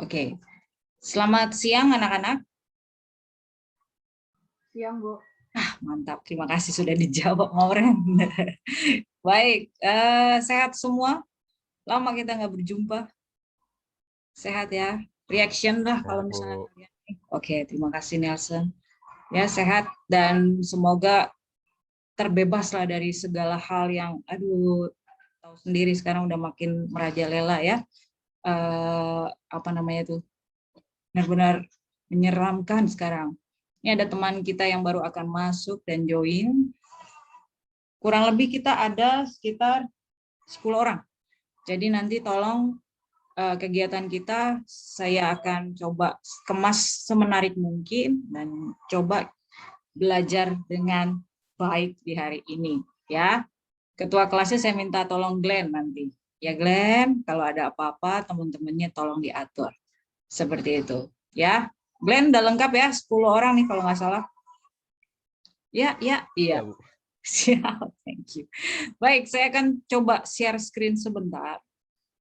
Oke. Selamat siang anak-anak. Siang, Bu. Mantap, terima kasih sudah dijawab, Mauren. Baik, sehat semua? Lama kita nggak berjumpa. Sehat ya? Reaction lah kalau misalnya kalian. Oke, terima kasih Nelson. Ya, sehat dan semoga terbebaslah dari segala hal yang, aduh, tahu sendiri sekarang udah makin merajalela ya. Apa namanya tuh? Benar-benar menyeramkan sekarang. Ini ada teman kita yang baru akan masuk dan join. Kurang lebih kita ada sekitar 10 orang. Jadi nanti tolong kegiatan kita saya akan coba kemas semenarik mungkin dan coba belajar dengan baik di hari ini ya. Ketua kelasnya saya minta tolong Glenn nanti. Ya Glenn, kalau ada apa-apa teman-temannya tolong diatur. Seperti itu ya. Glenn udah lengkap ya, 10 orang nih kalau nggak salah. Iya. Siap, thank you. Baik, saya akan coba share screen sebentar.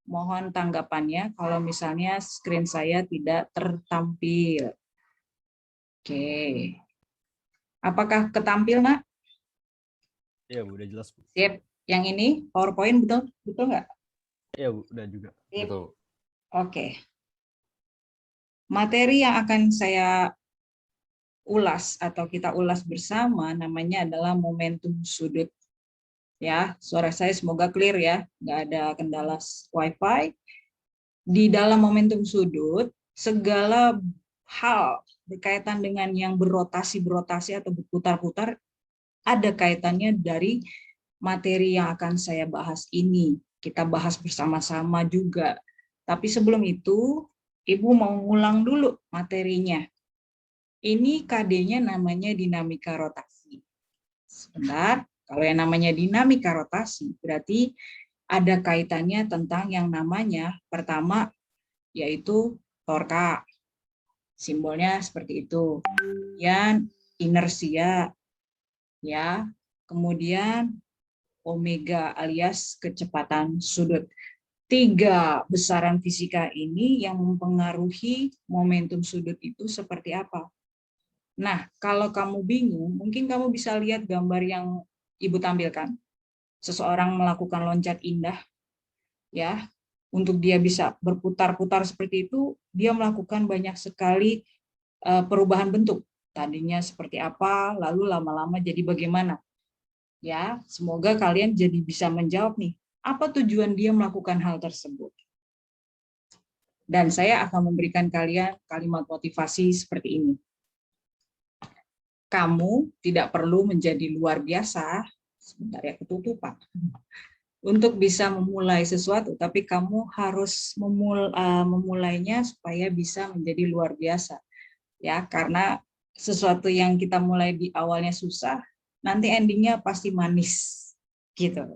Mohon tanggapannya kalau misalnya screen saya tidak tertampil. Oke. Apakah ketampil, Nak? Iya, Bu, udah jelas, Bu. Sip. Yang ini PowerPoint betul? Betul nggak? Iya, Bu, udah juga. Sip. Betul. Oke. Materi yang akan saya ulas atau kita ulas bersama namanya adalah momentum sudut. Ya, suara saya semoga clear ya, nggak ada kendala WiFi. Di dalam momentum sudut, segala hal berkaitan dengan yang berotasi atau berputar-putar ada kaitannya dari materi yang akan saya bahas ini. Kita bahas bersama-sama juga. Tapi sebelum itu, Ibu mau ngulang dulu materinya. Ini KD-nya namanya dinamika rotasi. Sebentar, kalau yang namanya dinamika rotasi, berarti ada kaitannya tentang yang namanya, pertama, yaitu torka. Simbolnya seperti itu. Kemudian inersia, ya. Kemudian omega alias kecepatan sudut. 3 besaran fisika ini yang mempengaruhi momentum sudut itu seperti apa. Nah, kalau kamu bingung, mungkin kamu bisa lihat gambar yang Ibu tampilkan. Seseorang melakukan loncat indah, ya. Untuk dia bisa berputar-putar seperti itu, dia melakukan banyak sekali perubahan bentuk. Tadinya seperti apa, lalu lama-lama jadi bagaimana. Ya, semoga kalian jadi bisa menjawab nih, apa tujuan dia melakukan hal tersebut. Dan saya akan memberikan kalian kalimat motivasi seperti ini. Kamu tidak perlu menjadi luar biasa, sebentar ya ketutupan, untuk bisa memulai sesuatu, tapi kamu harus memulainya supaya bisa menjadi luar biasa. Ya, karena sesuatu yang kita mulai di awalnya susah, nanti endingnya pasti manis. Gitu.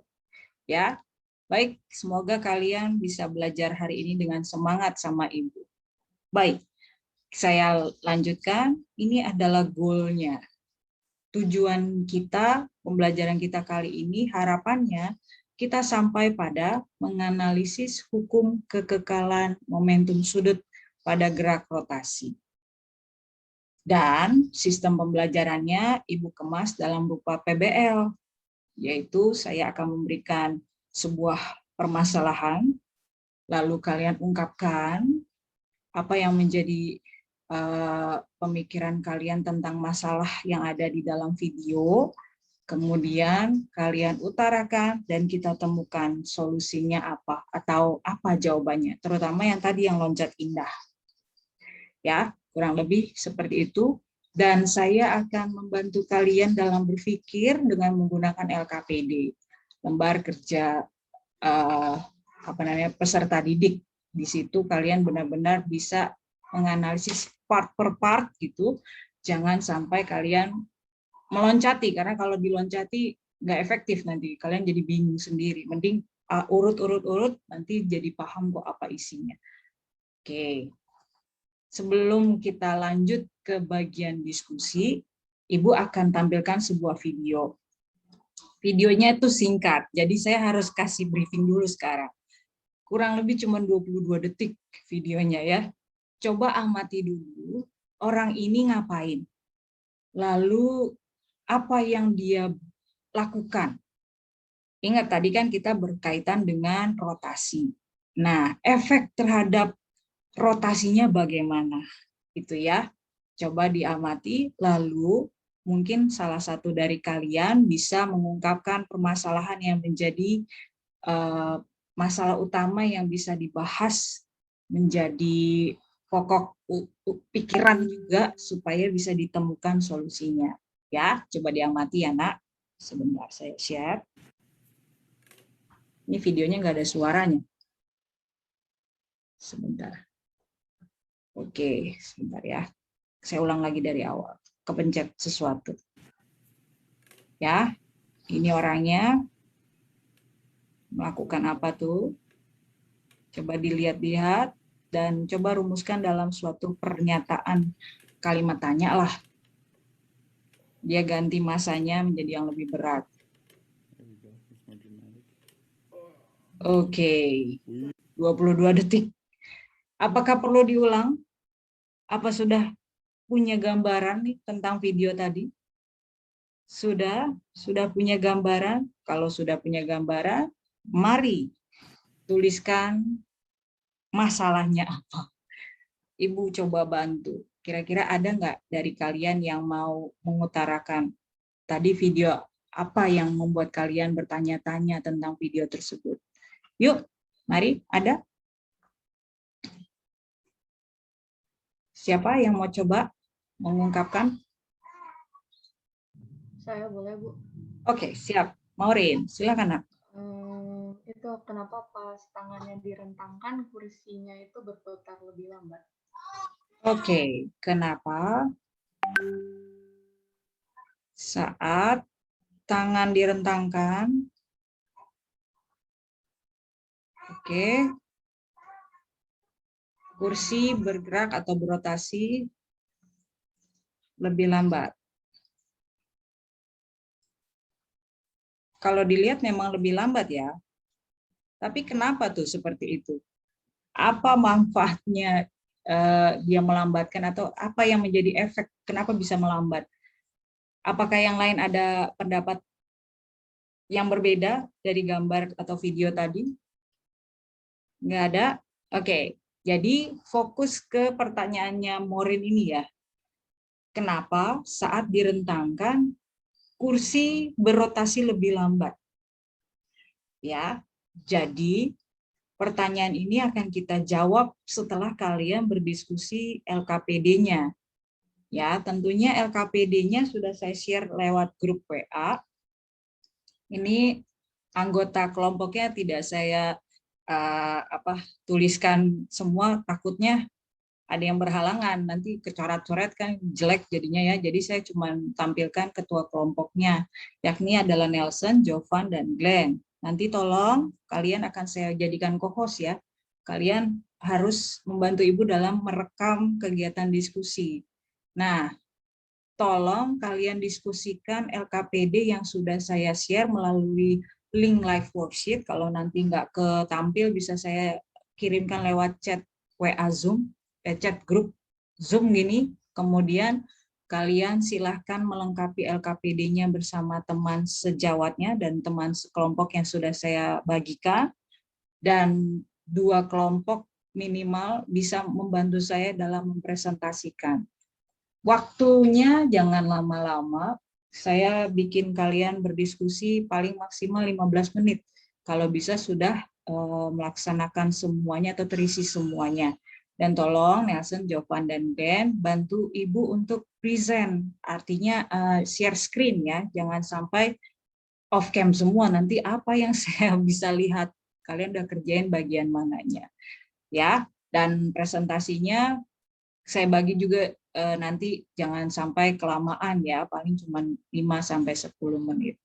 Ya. Baik, semoga kalian bisa belajar hari ini dengan semangat sama Ibu. Baik, saya lanjutkan. Ini adalah goalnya. Tujuan kita, pembelajaran kita kali ini, harapannya kita sampai pada menganalisis hukum kekekalan momentum sudut pada gerak rotasi. Dan sistem pembelajarannya Ibu kemas dalam rupa PBL, yaitu saya akan memberikan sebuah permasalahan, lalu kalian ungkapkan apa yang menjadi pemikiran kalian tentang masalah yang ada di dalam video, kemudian kalian utarakan dan kita temukan solusinya apa atau apa jawabannya, terutama yang tadi yang loncat indah. Ya, kurang lebih seperti itu. Dan saya akan membantu kalian dalam berpikir dengan menggunakan LKPD, lembar kerja peserta didik. Di situ kalian benar-benar bisa menganalisis part per part gitu. Jangan sampai kalian meloncati, karena kalau diloncati nggak efektif nanti. Kalian jadi bingung sendiri. Mending urut-urut nanti jadi paham kok apa isinya. Oke. Sebelum kita lanjut ke bagian diskusi, Ibu akan tampilkan sebuah video. Videonya itu singkat, jadi saya harus kasih briefing dulu sekarang. Kurang lebih cuma 22 detik videonya ya. coba amati dulu orang ini ngapain. Lalu apa yang dia lakukan. Ingat tadi kan kita berkaitan dengan rotasi. Nah, efek terhadap rotasinya bagaimana? Itu ya. Coba diamati, lalu mungkin salah satu dari kalian bisa mengungkapkan permasalahan yang menjadi masalah utama yang bisa dibahas menjadi pokok pikiran juga supaya bisa ditemukan solusinya. Ya, coba diamati ya, Nak. Sebentar saya share. Ini videonya nggak ada suaranya. Sebentar. Oke, sebentar ya. Saya ulang lagi dari awal. Kepencet sesuatu. Ya, ini orangnya melakukan apa tuh? Coba dilihat-lihat dan coba rumuskan dalam suatu pernyataan kalimat tanya lah. Dia ganti masanya menjadi yang lebih berat. Oke, 22 detik. Apakah perlu diulang? Apa sudah punya gambaran nih tentang video tadi? Sudah punya gambaran? Kalau sudah punya gambaran, mari tuliskan masalahnya apa. Ibu coba bantu. Kira-kira ada nggak dari kalian yang mau mengutarakan tadi video apa yang membuat kalian bertanya-tanya tentang video tersebut? Yuk, mari, ada? Siapa yang mau coba mengungkapkan? Saya boleh, Bu. Oke, siap. Maureen, silakan, Nak. Itu kenapa pas tangannya direntangkan, kursinya itu berputar lebih lambat? Oke, kenapa saat tangan direntangkan, oke, kursi bergerak atau berotasi lebih lambat. Kalau dilihat memang lebih lambat ya. Tapi kenapa tuh seperti itu? Apa manfaatnya dia melambatkan atau apa yang menjadi efek kenapa bisa melambat? Apakah yang lain ada pendapat yang berbeda dari gambar atau video tadi? Nggak ada? Oke, jadi fokus ke pertanyaannya Maureen ini ya. Kenapa saat direntangkan kursi berotasi lebih lambat? Ya, jadi pertanyaan ini akan kita jawab setelah kalian berdiskusi LKPD-nya. Ya, tentunya LKPD-nya sudah saya share lewat grup WA. Ini anggota kelompoknya tidak saya tuliskan semua, takutnya ada yang berhalangan, nanti kecoret-coret kan jelek jadinya ya. Jadi saya cuma tampilkan ketua kelompoknya, yakni adalah Nelson, Jovan, dan Glenn. Nanti tolong kalian akan saya jadikan co-host ya. Kalian harus membantu Ibu dalam merekam kegiatan diskusi. Nah, tolong kalian diskusikan LKPD yang sudah saya share melalui link live worksheet. Kalau nanti nggak ketampil bisa saya kirimkan lewat chat WA Zoom, chat grup Zoom gini. Kemudian kalian silahkan melengkapi LKPD-nya bersama teman sejawatnya dan teman sekelompok yang sudah saya bagikan. Dan 2 kelompok minimal bisa membantu saya dalam mempresentasikan. Waktunya jangan lama-lama, saya bikin kalian berdiskusi paling maksimal 15 menit. Kalau bisa sudah melaksanakan semuanya atau terisi semuanya. Dan tolong Nelson, Jovan, dan Ben bantu Ibu untuk present, artinya share screen ya, jangan sampai off cam semua, nanti apa yang saya bisa lihat, kalian udah kerjain bagian mananya. Ya, dan presentasinya saya bagi juga nanti jangan sampai kelamaan ya, paling cuma 5-10 menit.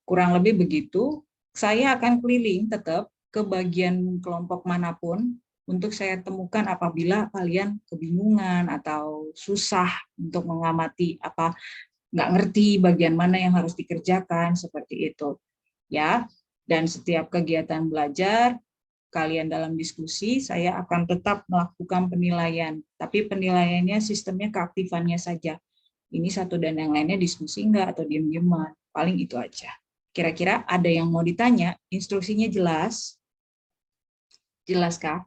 Kurang lebih begitu. Saya akan keliling tetap ke bagian kelompok manapun untuk saya temukan apabila kalian kebingungan atau susah untuk mengamati apa, nggak ngerti bagian mana yang harus dikerjakan seperti itu. Ya, dan setiap kegiatan belajar kalian dalam diskusi, saya akan tetap melakukan penilaian. Tapi penilaiannya sistemnya keaktifannya saja. Ini satu dan yang lainnya diskusi enggak atau diam-diaman. Paling itu aja. Kira-kira ada yang mau ditanya? Instruksinya jelas? Jelas kah?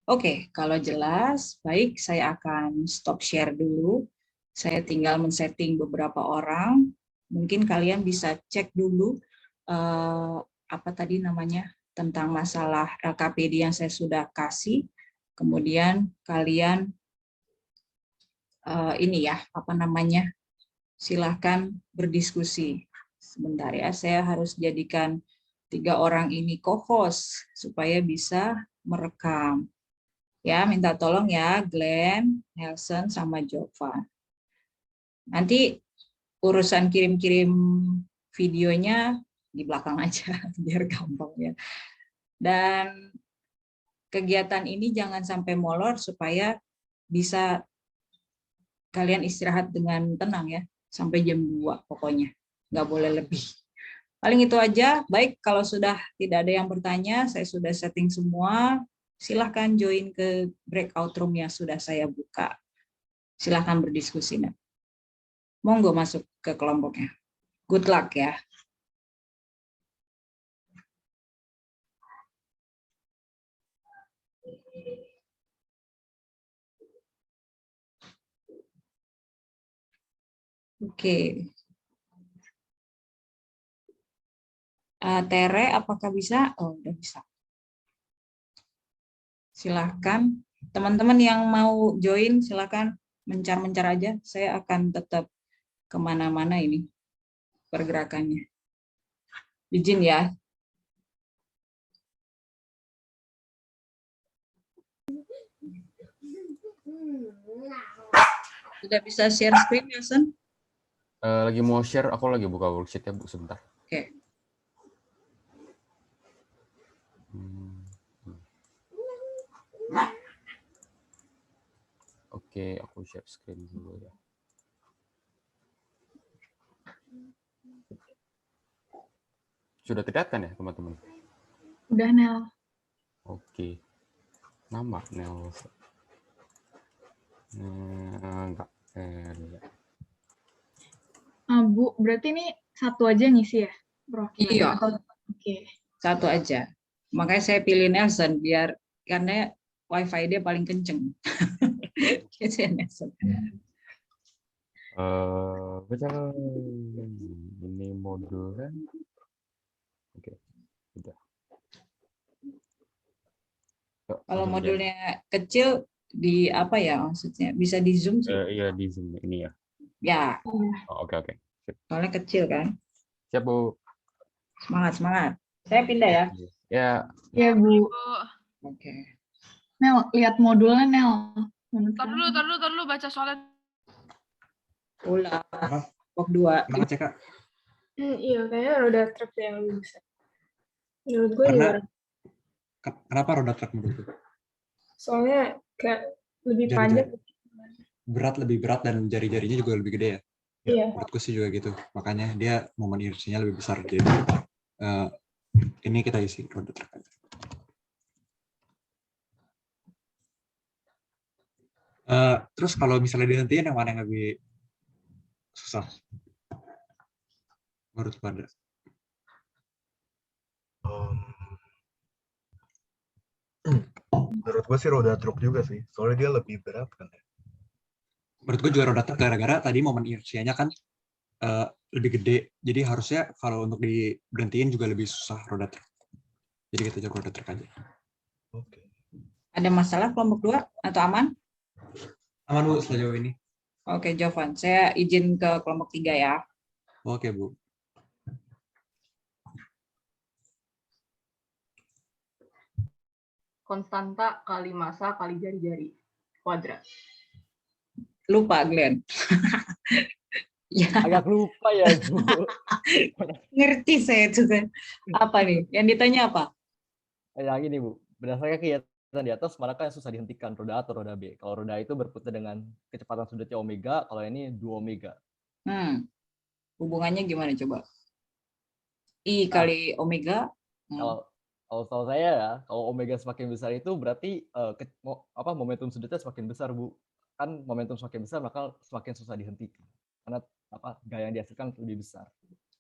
Oke, kalau jelas, baik, saya akan stop share dulu. Saya tinggal men-setting beberapa orang. Mungkin kalian bisa cek dulu apa tadi namanya tentang masalah LKPD yang saya sudah kasih. Kemudian kalian ini ya, apa namanya? Silahkan berdiskusi. Sebentar ya, saya harus jadikan 3 orang ini co-host supaya bisa merekam. Ya, minta tolong ya Glenn, Nelson, sama Jovan. Nanti urusan kirim-kirim videonya di belakang aja, biar gampang ya. Dan kegiatan ini jangan sampai molor supaya bisa kalian istirahat dengan tenang ya, sampai jam 2 pokoknya. Nggak boleh lebih. Paling itu aja. Baik, kalau sudah tidak ada yang bertanya, saya sudah setting semua. Silahkan join ke breakout room yang sudah saya buka. Silahkan berdiskusi. Monggo masuk ke kelompoknya. Good luck ya. Oke. Tere, apakah bisa? Oh, udah bisa. Silahkan. Teman-teman yang mau join, silahkan mencar-mencar aja. Saya akan tetap kemana-mana ini pergerakannya. Izin ya. Sudah bisa share screen, Nelson? Lagi mau share, aku lagi buka worksheet ya, Bu, sebentar. Oke. Oke, aku share screen dulu ya. Sudah terlihat kan ya, teman-teman? Udah, Nel. Oke. Nama Nel. Enggak. Bu, berarti ini satu aja ngisi ya, Prof? Iya. Oke. Satu aja. Makanya saya pilih Nelson biar karena wifi dia paling kenceng. Jadi Nelson. Betul. Ini modulnya. Oke. Udah. Yuk, Kalau langsung aja. modulnya kecil di apa ya maksudnya? Bisa di Zoom sih. Iya, di Zoom ini ya. Ya, Oh, oke. Sip. soalnya kecil kan. Siap, Bu. Semangat. Saya pindah ya. Ya. Ya, Bu. Oke. Nel, lihat modulnya, Nel. Tar dulu baca soalnya. Ulah. Pok 2. Kenapa cek, Kak? Iya, kayaknya roda truk yang lebih besar. Menurut gue Karena juga. kenapa roda truk menurut lu? Soalnya kayak lebih Jari-jari. panjang. Lebih berat dan jari-jarinya juga lebih gede ya. Iya. Menurutku sih juga gitu. Makanya dia momen inersinya lebih besar. Jadi ini kita isi roda truk aja. Terus kalau misalnya dihentiin yang mana yang lebih susah? Menurut pada. Menurut gue sih roda truk juga sih, soalnya dia lebih berat kan. Menurut gue juga roda truk gara-gara tadi momen inersianya kan lebih gede. Jadi harusnya kalau untuk diberhentiin juga lebih susah roda truk. Jadi kita coba roda truk aja. Oke. Ada masalah kelompok 2 atau aman? Aman, Bu, sejauh ini. Oke, Jovan. Saya izin ke kelompok 3 ya. Oke, Bu. Konstanta kali massa kali jari-jari. Kuadrat. Lupa, Glenn. Ya, Agak lupa ya, Bu. ngerti saya itu kan. Apa nih? Yang ditanya apa? Yang ini, Bu. Berdasarkan kegiatan di atas, manakah yang susah dihentikan, roda A atau roda B? Kalau roda itu berputar dengan kecepatan sudutnya omega, kalau ini 2 omega. Hubungannya gimana coba? I kali omega. Kalau Kalau tahu saya ya, kalau omega semakin besar itu berarti momentum sudutnya semakin besar, Bu. Kan momentum semakin besar maka semakin susah dihentikan. Karena gaya yang dihasilkan lebih besar.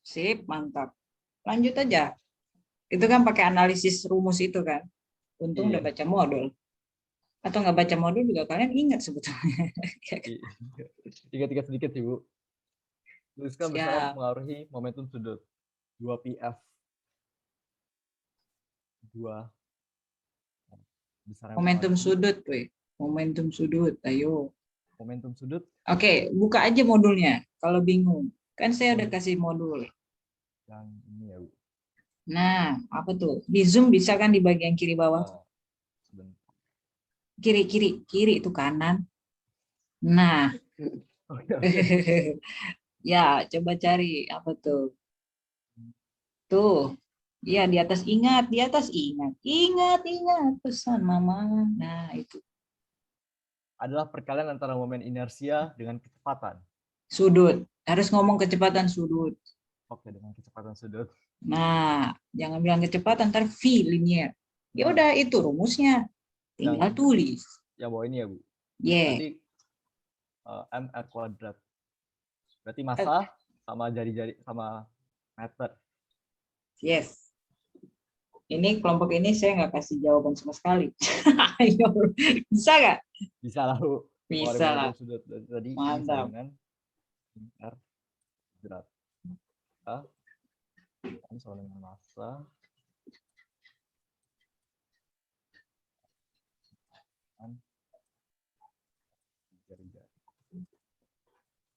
Sip, mantap. Lanjut aja. Itu kan pakai analisis rumus itu kan. Untung udah Iya. baca modul. Atau nggak baca modul juga kalian ingat sebetulnya. Tiga sedikit sih, Bu. Tuliskan besaran Siap. mengaruhi momentum sudut. 2pf. 2 besaran Momentum pengaruhi sudut, weh. Momentum sudut, ayo. momentum sudut. Oke, buka aja modulnya kalau bingung. Kan saya udah kasih modul. Yang ini ya, Bu. Nah, apa tuh? Di Zoom bisa kan di bagian kiri bawah? Sebentar. Kiri itu kanan. Nah, Oh, iya. ya coba cari apa tuh? Tuh, ya di atas ingat, ingat pesan mama. Nah itu Adalah perkalian antara momen inersia dengan kecepatan. sudut. Harus ngomong kecepatan sudut. Oke, dengan kecepatan sudut. Nah, jangan bilang kecepatan, ntar V linear. Ya udah itu rumusnya. Tinggal tulis. Yang bawah ini ya, Bu. Yeah. Berarti mr kuadrat. Berarti massa sama jari-jari sama meter. Yes. Ini kelompok ini saya nggak kasih jawaban sama sekali. Ayo, bisa nggak? Bisa lah, Bu. Bisa lah. Sudut. Tadi Mantap. dengan mr kuadrat. Ini sama dengan massa.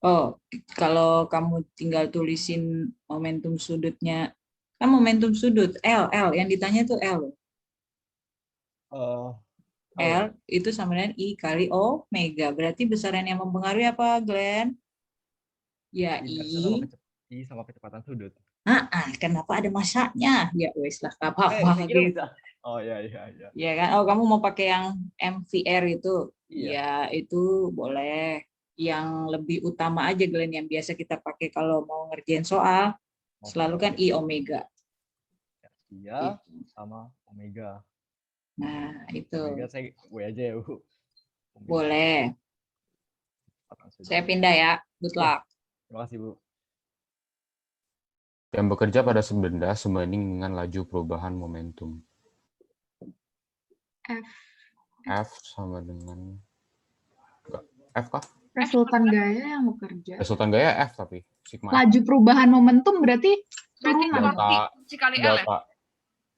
Oh, kalau kamu tinggal tulisin momentum sudutnya, kan momentum sudut L yang ditanya tuh L. L itu sama dengan I kali omega. Berarti besaran yang mempengaruhi apa, Glenn? Ya I sama kecepatan sudut. Kenapa ada masanya? Ya wes lah, apa-apa. Oh ya. Ya kan? Oh, kamu mau pakai yang MVR itu? Iya. Ya itu boleh. Yang lebih utama aja, Glenn, yang biasa kita pakai kalau mau ngerjain soal, selalu kan I omega. Iya, sama omega. Nah, itu. Omega saya W aja ya, Bu. Omega. Boleh. Saya pindah ya. Good luck. Terima kasih, Bu. Yang bekerja pada benda sebanding dengan laju perubahan momentum. F sama dengan F kah? Resultan gaya yang bekerja. Resultan gaya F tapi sigma. Laju perubahan momentum berarti turunan. Delta.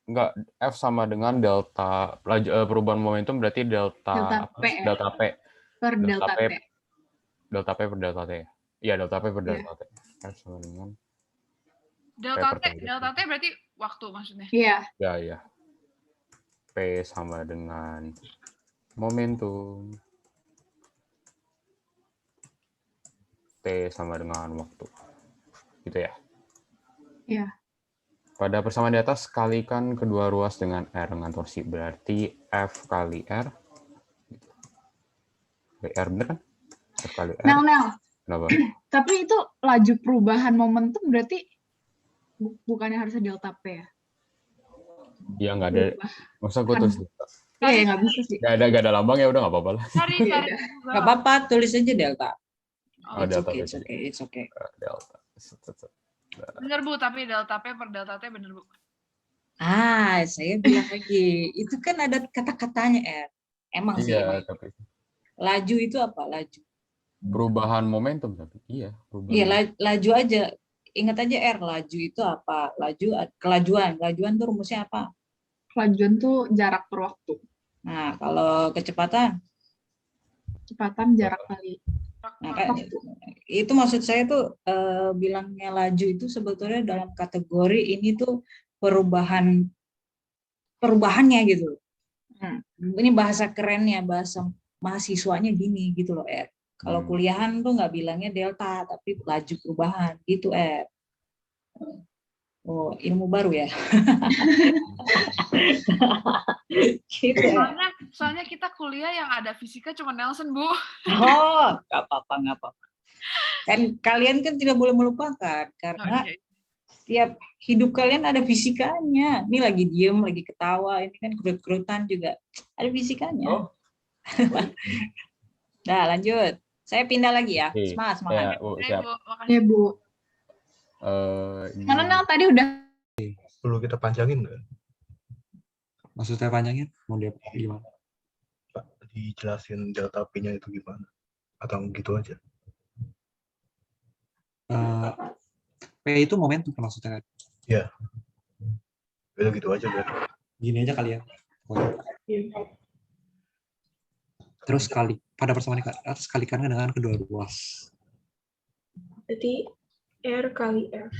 Enggak, F sama dengan delta perubahan momentum berarti delta P. Per delta T. Delta P per delta T. Iya, delta P per delta T. F sama dengan Delta T berarti waktu maksudnya. Iya. Ya. P sama dengan momentum. T sama dengan waktu. Gitu ya? Iya. Pada persamaan di atas, kalikan kedua ruas dengan R dengan torsi. Berarti F kali R. R bener kan? F kali R. Nel. Kenapa? Tapi itu laju perubahan momentum berarti bukannya harusnya delta P ya? Iya, nggak ada. Masa gue tulis delta? Iya, nggak bisa sih. Nggak ada lambang ya, udah nggak apa-apa lah. Cari. Nggak apa-apa, tulis aja delta. Oh, delta. It's okay. Delta. Bener, Bu, tapi delta P per delta T bener, Bu. Saya bilang lagi, itu kan ada kata-katanya, Emang sih. Iya, tapi laju itu apa? Laju. Perubahan momentum tapi. Iya, perubahan. Iya, laju aja. Ingat aja laju itu apa? Kelajuan tuh rumusnya apa? Kelajuan tuh jarak per waktu. Nah, kalau kecepatan? Kecepatan jarak kali. Nah, kan itu maksud saya tuh bilangnya laju itu sebetulnya dalam kategori ini tuh perubahannya gitu. Ini bahasa kerennya, bahasa mahasiswanya gini gitu loh, Kalau kuliahan tuh nggak bilangnya delta, tapi laju perubahan gitu, Oh, ilmu baru ya. Gitu, soalnya kita kuliah yang ada fisika cuma Nelson, Bu. Oh, nggak apa-apa. Kan kalian kan tidak boleh melupakan karena Setiap hidup kalian ada fisikanya. Ini lagi diem, lagi ketawa, ini kan kerut-kerutan juga ada fisikanya. Oh. Nah, lanjut. Saya pindah lagi ya. Oke. Semangat, semangat. Ya, Bu, Baik, siap. Bu. Makasih. Ya, Bu. Mana Nel tadi udah Perlu kita panjangin nggak? Maksudnya panjangin? Mau dia gimana? Pak, dijelasin delta P-nya itu gimana? Atau gitu aja? P itu momentum kan maksudnya kan? Udah gitu aja berarti. Gini aja kali ya. Terus pada persamaan atas kalikan dengan kedua ruas. Berarti R kali F.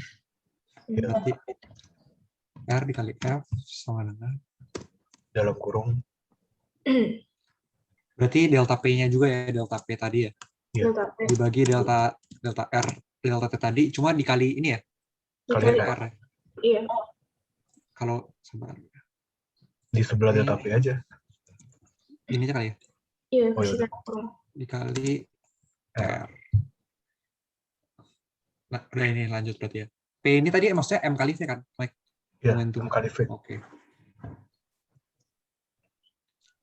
Berarti R dikali F sama dengan Dalam kurung. berarti delta P-nya juga ya, delta P tadi ya. Delta P. Dibagi delta R, delta T tadi cuma dikali ini ya. Kalian R ya. Iya. Kalau sebentar. di sebelah delta P aja. Ini aja kali ya. Iya, Oh, iya. kita Dikali R. Nah, udah ini lanjut berarti ya. P ini tadi maksudnya M kali V kan, Mike? Ya, Momentum. kali V. Oke.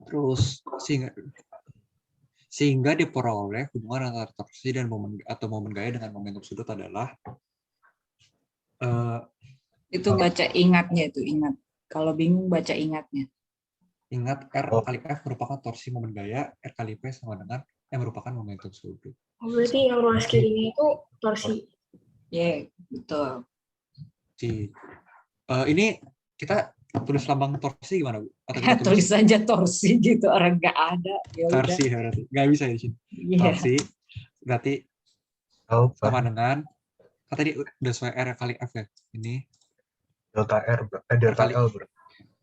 Terus sehingga diperoleh hubungan antara torsi dan momen gaya dengan momentum sudut adalah Itu baca ingatnya itu, ingat. Kalau bingung baca ingatnya. ingat R Oh. kali F merupakan torsi momen gaya, R kali P sama dengan merupakan momentum sudut. berarti yang ruas kirinya itu torsi. Ya, betul. Ini kita tulis lambang torsi gimana, Bu? Atau kita Tulis saja torsi gitu, orang nggak ada. Ya udah. torsi ya berarti. Nggak bisa ya di sini. Iya. Torsi berarti Oh, sama dengan tadi udah sesuai R kali F ya. Ini delta R, delta Kali- L berarti.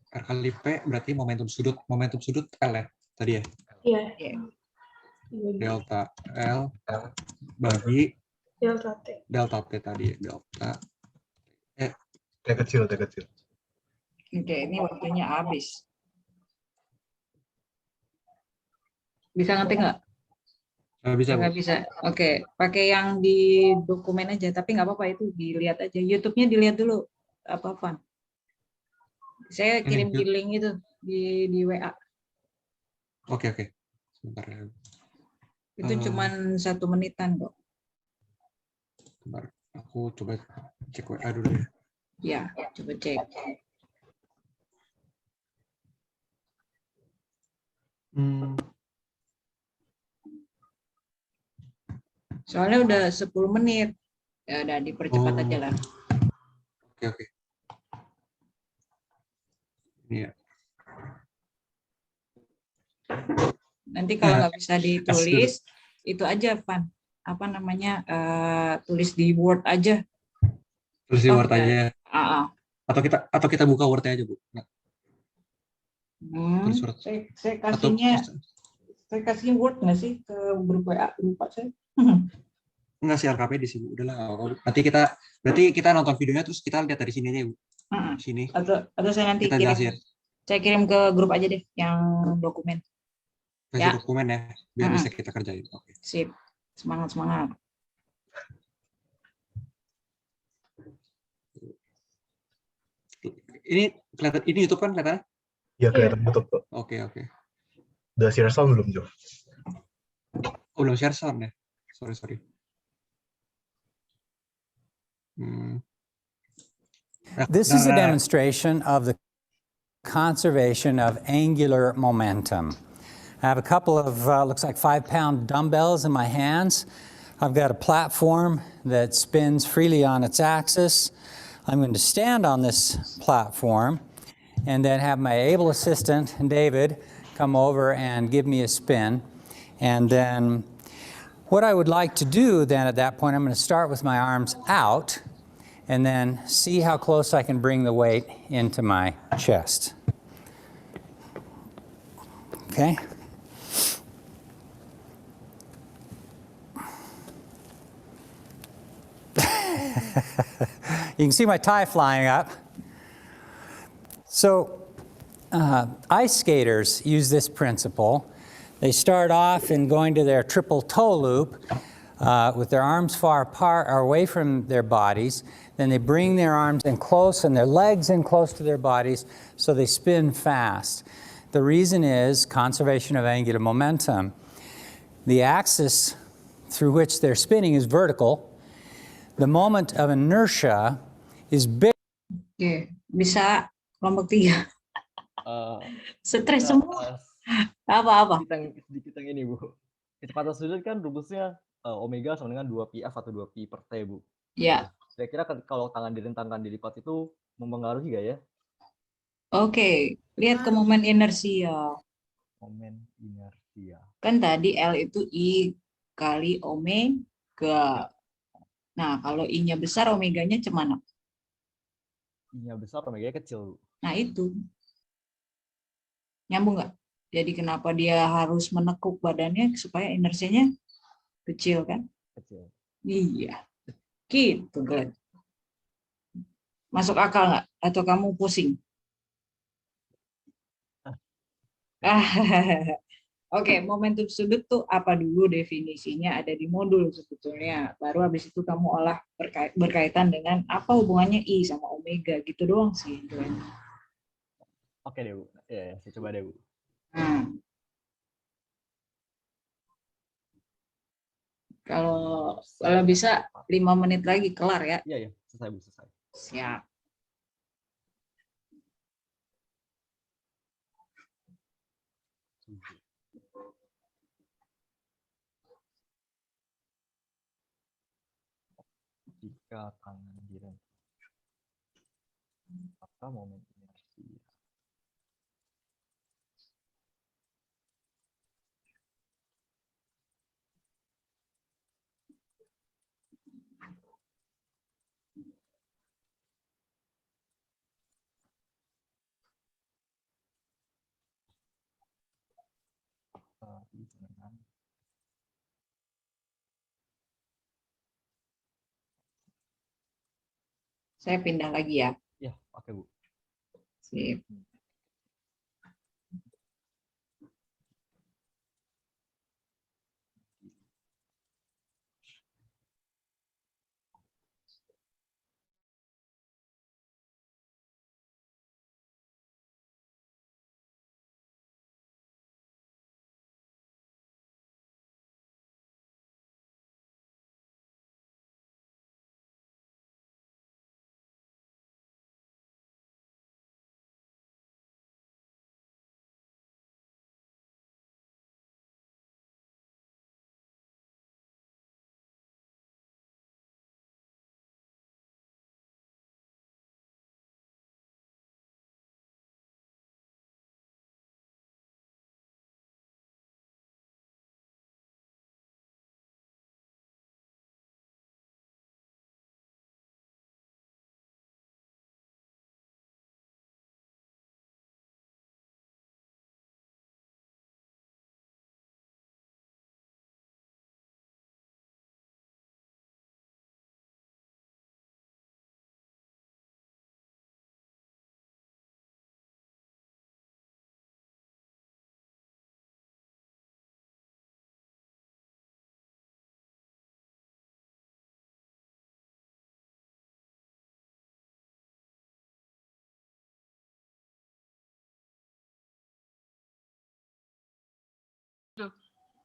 R kali P berarti momentum sudut L ya tadi ya. Iya. Iya. Delta L bagi Delta T. delta T tadi ya. Delta T kecil, T kecil. Oke, ini waktunya habis. Bisa ngerti nggak? bisa Bu. Nggak bisa. Oke, pakai yang di dokumen aja. Tapi nggak apa-apa, itu dilihat aja. YouTube-nya dilihat dulu. Apa-apa. Saya Ini, kirim di link itu di WA. Oke. Sebentar ya. Itu cuman 1 menitan kok. Sebentar. Aku coba cek WA dulu ya. Ya, coba cek. Soalnya udah 10 menit. Ya udah dipercepat Oh. aja lah. Oke. Ini ya. Nanti kalau Ya, nggak bisa ditulis, itu aja, Van. Apa namanya? Tulis di Word aja. Terus di Oh, Word aja ya. Atau kita buka Word-nya aja, Bu. Nah, tulis Word. Saya Atau saya kasih Word nggak sih ke grup WA? Lupa saya. enggak sih RKP di sini. Udahlah. Berarti kita nonton videonya terus kita lihat dari sini aja, Bu. Sini. Atau saya nanti Kita jelasin. saya kirim ke grup aja deh yang dokumen. Versi Ya. dokumen ya, biar bisa kita kerjain. Oke. Sip. Semangat. Ini kelihatan, ini YouTube kan kelihatan? Ya, kelihatan YouTube kok. Oke. Udah share sound belum, Jo? Oh, belum share sound ya. Sorry. This is a demonstration of the conservation of angular momentum. I have a couple of, looks like 5-pound dumbbells in my hands. I've got a platform that spins freely on its axis. I'm going to stand on this platform and then have my able assistant, David, come over and give me a spin. And then what I would like to do then at that point, I'm going to start with my arms out and then see how close I can bring the weight into my chest. Okay? You can see my tie flying up. So ice skaters use this principle. They start off in going to their triple toe loop with their arms far apart or away from their bodies. Then they bring their arms in close and their legs in close to their bodies, so they spin fast. The reason is conservation of angular momentum. The axis through which they're spinning is vertical. The moment of inertia is big. Oke, bisa kelompok 3. Stres Kita semua. Apa-apa? sedikit yang ini, Bu. Kecepatan sudut kan rumusnya omega sama dengan 2πf atau 2pi per t, Bu. Ya. Kira-kira kalau tangan direntangkan dilipat itu mempengaruhi nggak ya? Oke, lihat ke momen inersia. Momen inersia. Kan tadi L itu I kali omega. Nah, kalau I-nya besar, omeganya cemana? I-nya besar, omeganya kecil, Bu. Nah, itu. Nyambung nggak? Jadi kenapa dia harus menekuk badannya supaya inersianya kecil, kan? Kecil. Iya. Gitu, Glenn. Masuk akal nggak? Atau kamu pusing? Oke, momentum sudut tuh apa dulu definisinya, ada di modul sebetulnya. Baru habis itu kamu olah berkaitan dengan apa hubungannya I sama omega, gitu doang sih. Oke deh, Bu. Ya, saya coba deh, Bu. Kalau bisa 5 menit lagi kelar ya. Iya, selesai, Bu, selesai. Siap. Jika tangan direntangkan, apa momen inersia? Saya pindah lagi ya. Ya, oke, Bu. Sip.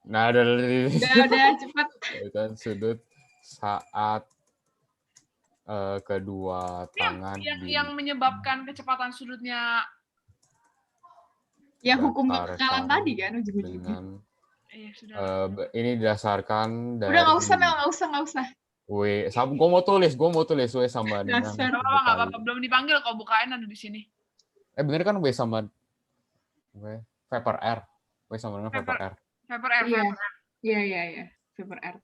Nah, Udah cepet. kan sudut saat kedua tangan yang menyebabkan kecepatan sudutnya Ya hukum kekekalan tadi kan ujung-ujungnya. Iya, sudah. Ini didasarkan dari Udah nggak usah. W, gue mau tulis W sama dengan Dasar. Nggak apa-apa, belum dipanggil kok, bukain ada di sini. Bener kan W sama W vapor R. W sama dengan vapor R. Vapor R. Iya. Vapor R.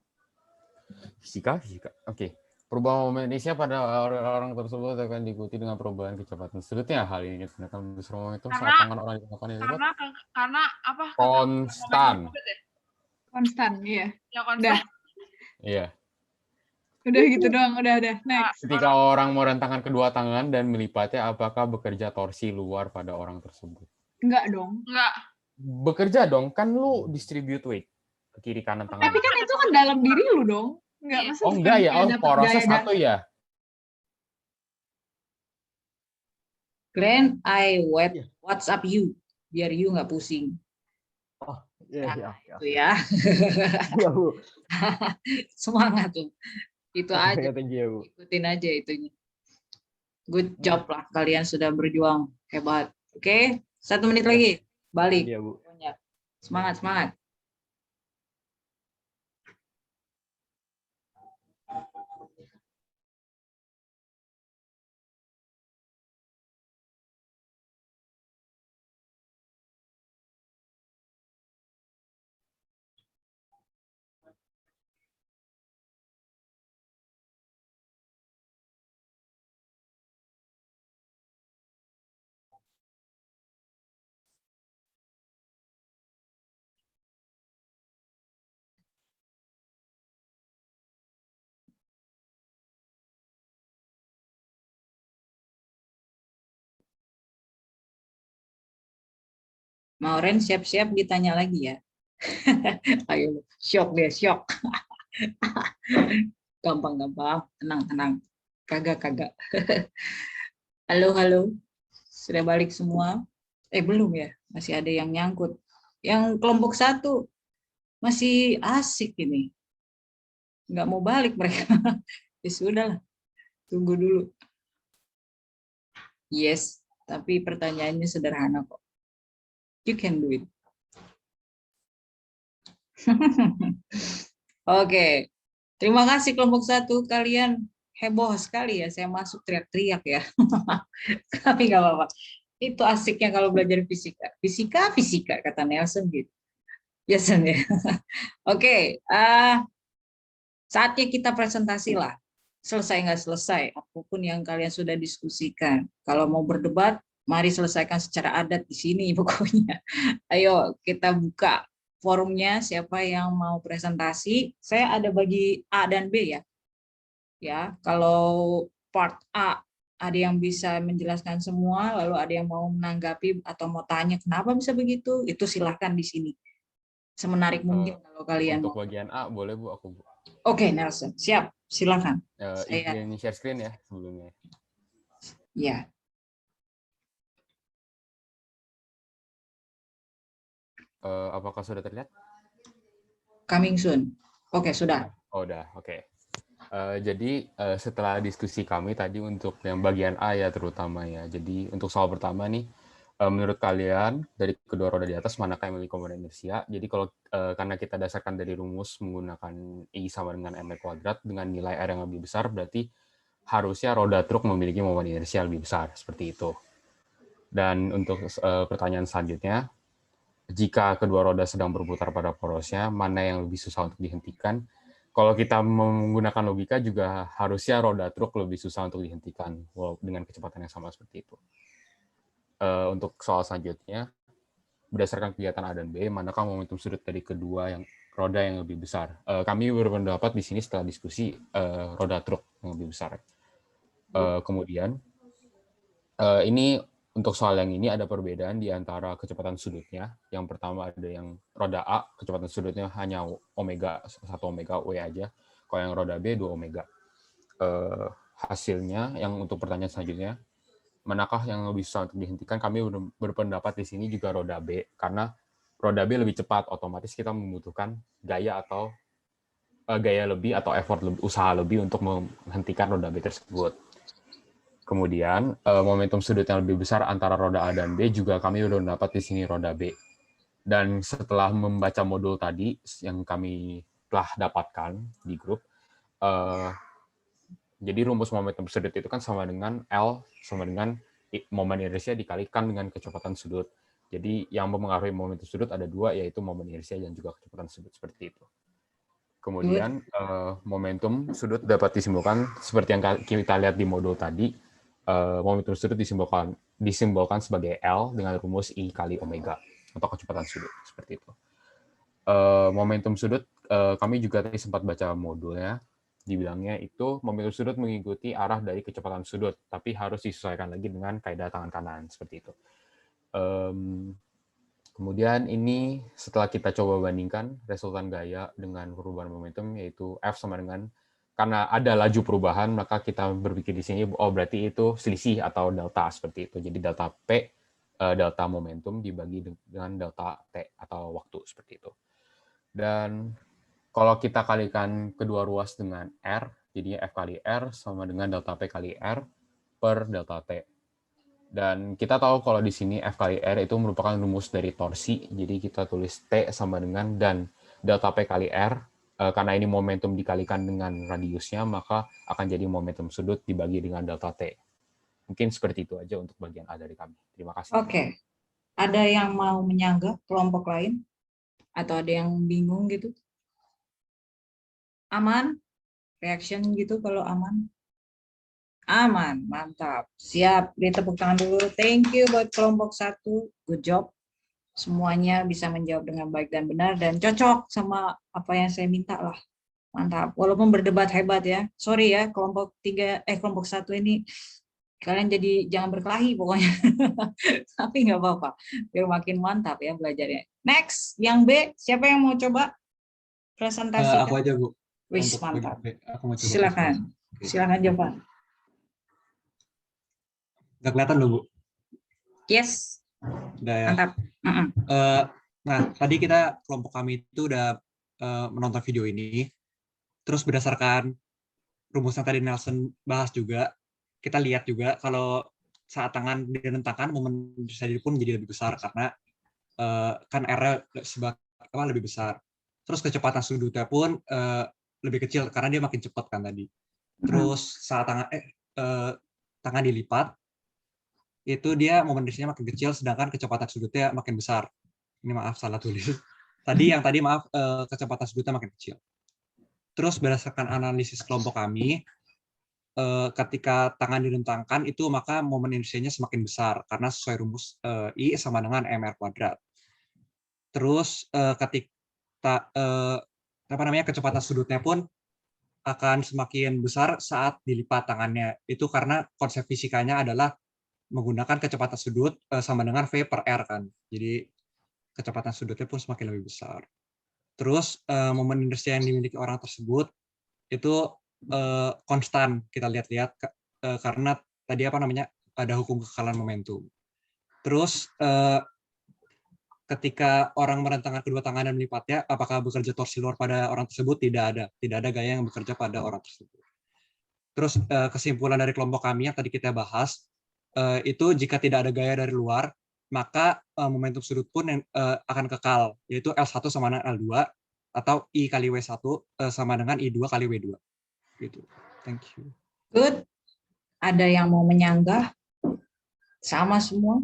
Fisika. Oke. Perubahan momen inersia pada orang tersebut akan diikuti dengan perubahan kecepatan sudutnya. Hal ini akan besar momentum saat tangan orang digunakan Karena apa? Konstan, iya. Ya konstan. Iya. Udah gitu doang, udah. Next. Ketika orang merentangkan kedua tangan dan melipatnya, apakah bekerja torsi luar pada orang tersebut? Enggak dong. Enggak. Bekerja dong, kan lu distribute weight ke kiri kanan tangan. Tapi kan itu kan dalam diri lu dong. Enggak, maksudnya Oh enggak ya, dapet porosnya gaya satu ya? Glenn, I Iya. WhatsApp you biar you nggak pusing. Oh, iya, iya, Nah, iya. itu ya. Iya, Bu. Semangat tuh. Itu Oke, aja. thank you, Bu. Ikutin aja itunya. Good job lah, kalian sudah berjuang hebat. Oke, 1 menit Iya. lagi balik. Iya, Bu. Semangat, semangat. Mauren siap-siap ditanya lagi ya. Ayo, shock deh, shock. Gampang-gampang, tenang-tenang. Kagak-kagak. Halo, halo. Sudah balik semua? Belum ya, masih ada yang nyangkut. Yang kelompok 1 masih asik ini. Nggak mau balik mereka. Ya sudahlah, tunggu dulu. Yes, tapi pertanyaannya sederhana kok. You can do it. Oke, terima kasih kelompok 1. Kalian heboh sekali ya, saya masuk teriak-teriak ya. Tapi nggak apa-apa. Itu asiknya kalau belajar fisika. Fisika, kata Nelson gitu. Biasanya. Oke, saatnya kita presentasi lah. Selesai nggak selesai, apapun yang kalian sudah diskusikan. Kalau mau berdebat, mari selesaikan secara adat di sini pokoknya. Ayo kita buka forumnya, siapa yang mau presentasi. Saya ada bagi A dan B ya. Ya, kalau part A ada yang bisa menjelaskan semua, lalu ada yang mau menanggapi atau mau tanya kenapa bisa begitu, itu silahkan di sini. Semenarik mungkin kalau kalian Untuk mau. bagian A boleh Bu aku. Oke, Nelson, siap, silakan. Izin share screen ya sebelumnya. Ya. Apakah sudah terlihat? Coming soon. Oke, sudah. Oh, udah, oke. Jadi setelah diskusi kami tadi untuk yang bagian A ya terutama ya. Jadi untuk soal pertama nih, menurut kalian dari kedua roda di atas manakah yang memiliki momen inersia? Jadi kalau karena kita dasarkan dari rumus menggunakan I sama dengan mr kuadrat dengan nilai R yang lebih besar, berarti harusnya roda truk memiliki momen inersia lebih besar seperti itu. Dan untuk pertanyaan selanjutnya, jika kedua roda sedang berputar pada porosnya, mana yang lebih susah untuk dihentikan? Kalau kita menggunakan logika juga harusnya roda truk lebih susah untuk dihentikan dengan kecepatan yang sama seperti itu. Untuk soal selanjutnya, berdasarkan kegiatan A dan B, manakah momentum sudut dari kedua yang roda yang lebih besar? Kami berpendapat di sini setelah diskusi roda truk yang lebih besar. Kemudian ini untuk soal yang ini ada perbedaan di antara kecepatan sudutnya. Yang pertama ada yang roda A, kecepatan sudutnya hanya omega 1 omega W aja. Kalau yang roda B 2 omega. Hasilnya yang untuk pertanyaan selanjutnya, manakah yang lebih susah untuk dihentikan? Kami berpendapat di sini juga roda B, karena roda B lebih cepat, otomatis kita membutuhkan gaya atau gaya lebih atau effort lebih, usaha lebih untuk menghentikan roda B tersebut. Kemudian momentum sudut yang lebih besar antara roda A dan B juga kami udah dapat di sini roda B. Dan setelah membaca modul tadi yang kami telah dapatkan di grup, jadi rumus momentum sudut itu kan sama dengan L sama dengan momen inersia dikalikan dengan kecepatan sudut. Jadi yang mempengaruhi momentum sudut ada dua, yaitu momen inersia dan juga kecepatan sudut seperti itu. Kemudian momentum sudut dapat disimbolkan seperti yang kita lihat di modul tadi. Momentum sudut disimbolkan sebagai L dengan rumus I kali omega atau kecepatan sudut seperti itu. Momentum sudut kami juga tadi sempat baca modulnya, dibilangnya itu momentum sudut mengikuti arah dari kecepatan sudut, tapi harus disesuaikan lagi dengan kaidah tangan kanan seperti itu. Kemudian ini setelah kita coba bandingkan resultan gaya dengan perubahan momentum, yaitu F sama dengan karena ada laju perubahan, maka kita berpikir di sini, oh berarti itu selisih atau delta seperti itu. Jadi delta P, delta momentum dibagi dengan delta T atau waktu seperti itu. Dan kalau kita kalikan kedua ruas dengan R, jadinya F kali R sama dengan delta P kali R per delta T. Dan kita tahu kalau di sini F kali R itu merupakan rumus dari torsi, jadi kita tulis T sama dengan dan delta P kali R, karena ini momentum dikalikan dengan radiusnya, maka akan jadi momentum sudut dibagi dengan delta T. Mungkin seperti itu aja untuk bagian A dari kami. Terima kasih. Oke. Ada yang mau menyanggah kelompok lain? Atau ada yang bingung gitu? Aman? Reaction gitu kalau aman? Aman, mantap. Siap, beri tepuk tangan dulu. Thank you buat kelompok 1. Good job. Semuanya bisa menjawab dengan baik dan benar dan cocok sama apa yang saya minta lah. Mantap. Walaupun berdebat hebat ya. Sorry ya, kelompok 1 ini kalian jadi jangan berkelahi pokoknya. Tapi nggak apa-apa. Biar makin mantap ya belajarnya. Next, yang B, siapa yang mau coba presentasi? Aku aja, Bu. Wis, Untuk mantap. bagian B, aku mau coba Silakan. presentasi. Silakan coba. Nggak kelihatan loh, Bu? Yes. Udah ya. Mantap. Nah, tadi kita kelompok kami itu udah menonton video ini. Terus berdasarkan rumus yang tadi Nelson bahas juga, kita lihat juga kalau saat tangan direntangkan, momen sendiri pun menjadi lebih besar karena kan R-nya lebih besar. Terus kecepatan sudutnya pun lebih kecil karena dia makin cepat kan tadi. Terus saat tangan dilipat, itu dia momen inersianya makin kecil, sedangkan kecepatan sudutnya makin besar. Ini maaf, salah tulis. Tadi maaf, kecepatan sudutnya makin kecil. Terus berdasarkan analisis kelompok kami, ketika tangan direntangkan itu maka momen inersianya semakin besar karena sesuai rumus I sama dengan mr kuadrat. Terus ketika kecepatan sudutnya pun akan semakin besar saat dilipat tangannya. Itu karena konsep fisikanya adalah menggunakan kecepatan sudut sama dengan V per R kan. Jadi kecepatan sudutnya pun semakin lebih besar. Terus momen inersi yang dimiliki orang tersebut itu konstan, kita lihat-lihat karena tadi ada hukum kekekalan momentum. Terus ketika orang merentangkan kedua tangan dan melipatnya, apakah bekerja torsi luar pada orang tersebut? Tidak ada gaya yang bekerja pada orang tersebut. Terus kesimpulan dari kelompok kami yang tadi kita bahas, itu jika tidak ada gaya dari luar, maka momentum sudut pun akan kekal, yaitu L1 sama dengan L2, atau I kali W1 sama dengan I2 kali W2. Gitu. Thank you. Good. Ada yang mau menyanggah? Sama semua?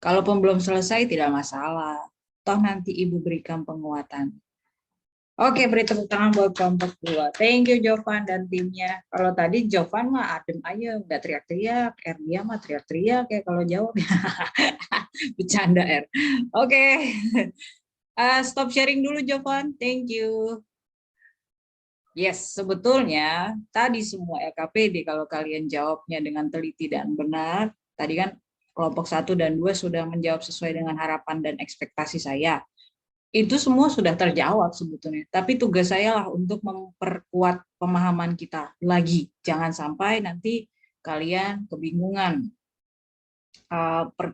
Kalaupun belum selesai, tidak masalah. Toh nanti Ibu berikan penguatan. Oke, beri tepuk tangan buat kelompok 2. Thank you, Jovan dan timnya. Kalau tadi Jovan mah adem aja, nggak teriak-teriak. R dia mah teriak-teriak ya kalau jawab. Bercanda R. Oke. Stop sharing dulu, Jovan. Thank you. Yes, sebetulnya tadi semua LKPD kalau kalian jawabnya dengan teliti dan benar, tadi kan kelompok 1 dan 2 sudah menjawab sesuai dengan harapan dan ekspektasi saya. Itu semua sudah terjawab sebetulnya. Tapi tugas saya lah untuk memperkuat pemahaman kita lagi. Jangan sampai nanti kalian kebingungan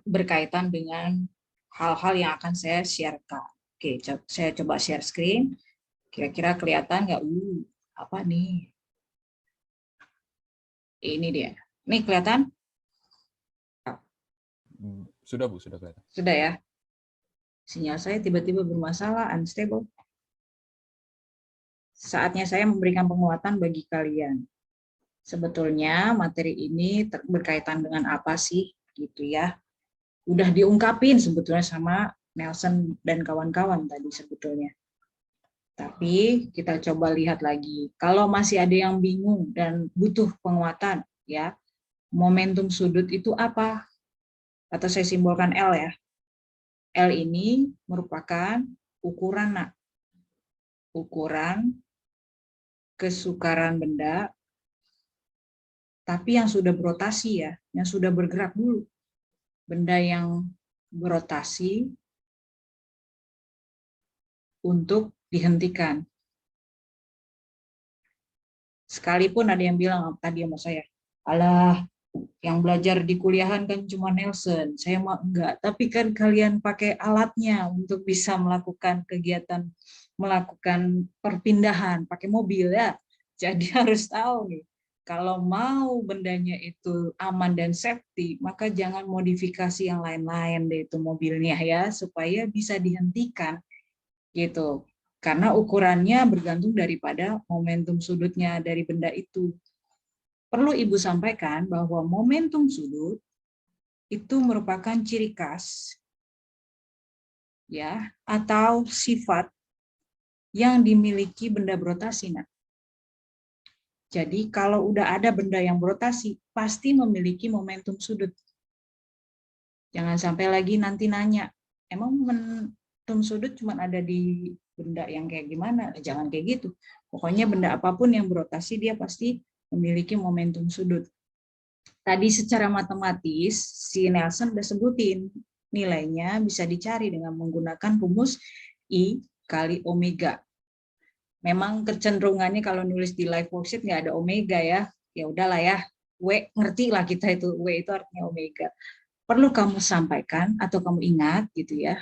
berkaitan dengan hal-hal yang akan saya sharekan. Oke, saya coba share screen. Kira-kira kelihatan nggak? Apa nih? Ini dia. Nih kelihatan? Sudah, Bu, sudah kelihatan. Sudah ya? Sinyal saya tiba-tiba bermasalah, unstable. Saatnya saya memberikan penguatan bagi kalian. Sebetulnya materi ini berkaitan dengan apa sih? Gitu ya. Udah diungkapin sebetulnya sama Nelson dan kawan-kawan tadi sebetulnya. Tapi kita coba lihat lagi. Kalau masih ada yang bingung dan butuh penguatan, ya, momentum sudut itu apa? Atau saya simbolkan L ya. L ini merupakan ukuran kesukaran benda, tapi yang sudah berotasi ya, yang sudah bergerak dulu. Benda yang berotasi untuk dihentikan. Sekalipun ada yang bilang tadi sama saya, alah, yang belajar di kuliahan kan cuma Nelson, saya mah enggak. Tapi kan kalian pakai alatnya untuk bisa melakukan kegiatan, melakukan perpindahan, pakai mobil ya. Jadi harus tahu nih, kalau mau bendanya itu aman dan safety, maka jangan modifikasi yang lain-lain deh itu mobilnya ya, supaya bisa dihentikan gitu. Karena ukurannya bergantung daripada momentum sudutnya dari benda itu. Perlu Ibu sampaikan bahwa momentum sudut itu merupakan ciri khas ya atau sifat yang dimiliki benda berotasi. Nah, jadi kalau udah ada benda yang berotasi pasti memiliki momentum sudut. Jangan sampai lagi nanti nanya, emang momentum sudut cuma ada di benda yang kayak gimana? Jangan kayak gitu. Pokoknya benda apapun yang berotasi dia pasti memiliki momentum sudut. Tadi secara matematis, si Nelson udah sebutin nilainya bisa dicari dengan menggunakan rumus I kali omega. Memang kecenderungannya kalau nulis di live worksheet nggak ada omega ya. Ya udahlah ya, W ngerti lah kita itu, W itu artinya omega. Perlu kamu sampaikan atau kamu ingat gitu ya,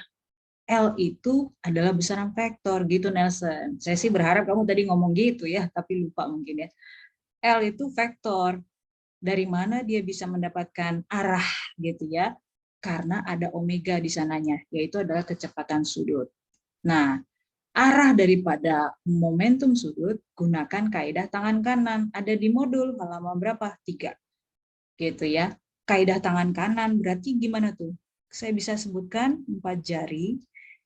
L itu adalah besaran vektor gitu Nelson. Saya sih berharap kamu tadi ngomong gitu ya, tapi lupa mungkin ya. L itu vektor. Dari mana dia bisa mendapatkan arah gitu ya? Karena ada omega di sananya, yaitu adalah kecepatan sudut. Nah, arah daripada momentum sudut gunakan kaidah tangan kanan. Ada di modul halaman berapa? 3. Gitu ya. Kaidah tangan kanan berarti gimana tuh? Saya bisa sebutkan 4 jari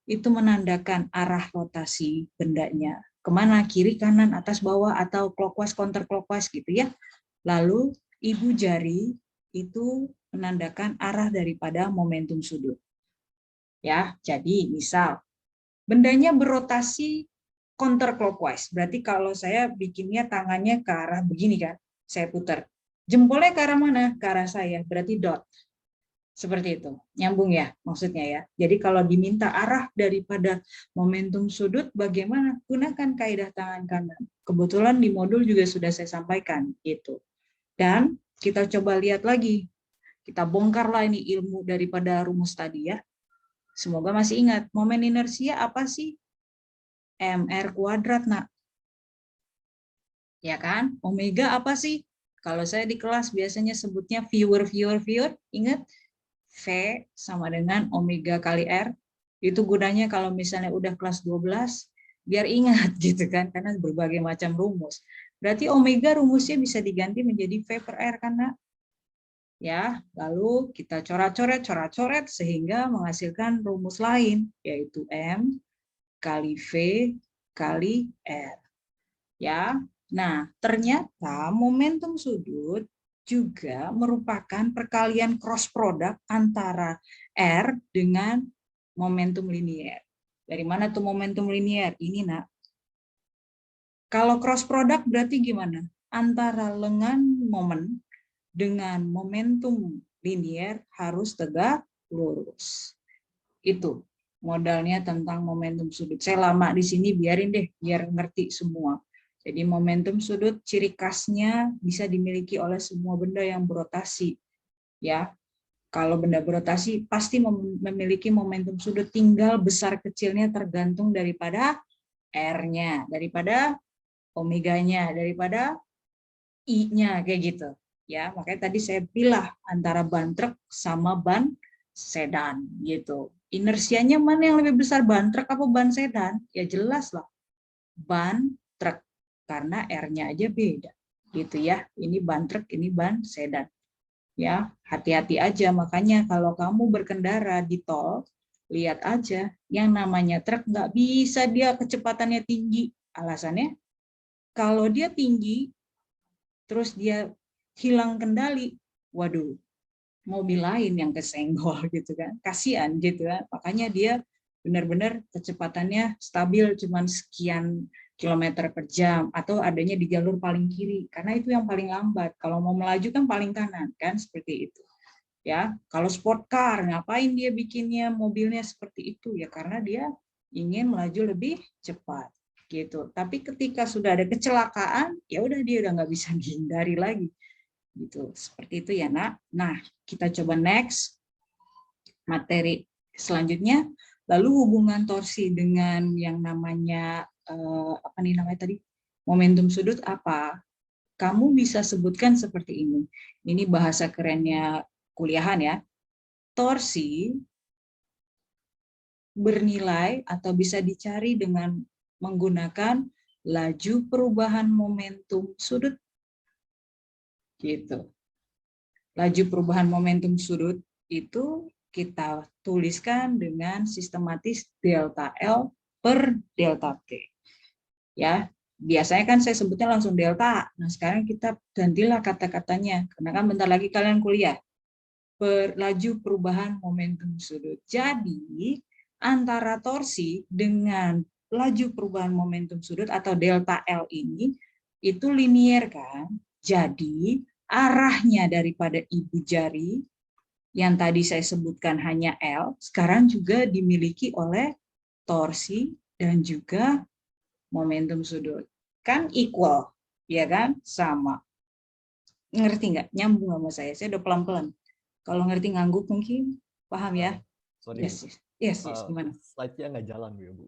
itu menandakan arah rotasi bendanya. Kemana? Kiri, kanan, atas, bawah, atau clockwise, counterclockwise gitu ya. Lalu ibu jari itu menandakan arah daripada momentum sudut. Ya, jadi misal bendanya berotasi counterclockwise. Berarti kalau saya bikinnya tangannya ke arah begini kan, saya putar. Jempolnya ke arah mana? Ke arah saya, berarti dot. Seperti itu. Nyambung ya maksudnya ya. Jadi kalau diminta arah daripada momentum sudut bagaimana? Gunakan kaidah tangan kanan. Kebetulan di modul juga sudah saya sampaikan itu. Dan kita coba lihat lagi, kita bongkarlah ini ilmu daripada rumus tadi ya. Semoga masih ingat, momen inersia apa sih? MR kuadrat, nak. Ya kan? Omega apa sih? Kalau saya di kelas biasanya sebutnya viewer. Ingat? V sama dengan omega kali R. Itu gunanya kalau misalnya udah kelas 12, biar ingat gitu kan, karena berbagai macam rumus. Berarti omega rumusnya bisa diganti menjadi V per R kan, nak? Ya, lalu kita coret-coret sehingga menghasilkan rumus lain, yaitu M kali V kali R. Ya, nah ternyata momentum sudut juga merupakan perkalian cross product antara R dengan momentum linier. Dari mana tuh momentum linier? Ini, nak. Kalau cross product berarti gimana? Antara lengan momen dengan momentum linier harus tegak lurus. Itu modalnya tentang momentum sudut. Saya lama di sini, biarin deh, biar ngerti semua. Jadi momentum sudut ciri khasnya bisa dimiliki oleh semua benda yang berotasi. Ya, kalau benda berotasi pasti memiliki momentum sudut, tinggal besar kecilnya tergantung daripada R-nya, daripada omeganya, daripada I-nya kayak gitu. Ya, makanya tadi saya pilih antara ban truk sama ban sedan gitu. Inersianya mana yang lebih besar, ban truk apa ban sedan? Ya jelas lah ban truk karena R-nya aja beda gitu ya. Ini ban truk, ini ban sedan. Ya, hati-hati aja. Makanya kalau kamu berkendara di tol, lihat aja yang namanya truk nggak bisa dia kecepatannya tinggi. Alasannya kalau dia tinggi terus dia hilang kendali, waduh, mobil lain yang kesenggol gitu kan, kasihan gitu kan. Makanya dia benar-benar kecepatannya stabil cuman sekian kilometer per jam atau adanya di jalur paling kiri karena itu yang paling lambat. Kalau mau melaju kan paling kanan kan, seperti itu. Ya, kalau sport car ngapain dia bikinnya mobilnya seperti itu ya, karena dia ingin melaju lebih cepat gitu. Tapi ketika sudah ada kecelakaan, ya udah dia udah nggak bisa dihindari lagi. Gitu. Seperti itu ya, Nak. Nah, kita coba next materi selanjutnya. Lalu hubungan torsi dengan yang namanya apa nih namanya tadi? Momentum sudut apa? Kamu bisa sebutkan seperti ini. Ini bahasa kerennya kuliahan ya. Torsi bernilai atau bisa dicari dengan menggunakan laju perubahan momentum sudut. Gitu. Laju perubahan momentum sudut itu kita tuliskan dengan sistematis delta L per delta T. Ya, biasanya kan saya sebutnya langsung delta. Nah, sekarang kita gantilah kata-katanya karena kan bentar lagi kalian kuliah. Laju perubahan momentum sudut. Jadi, antara torsi dengan laju perubahan momentum sudut atau delta L ini itu linier kan? Jadi, arahnya daripada ibu jari yang tadi saya sebutkan hanya L, sekarang juga dimiliki oleh torsi dan juga momentum sudut. Kan equal, ya kan? Sama. Ngerti nggak? Nyambung sama saya? Saya udah pelan-pelan. Kalau ngerti ngangguk mungkin, paham ya? Sorry, Yes, gimana? Slide-nya nggak jalan, Bu, ya, Bu.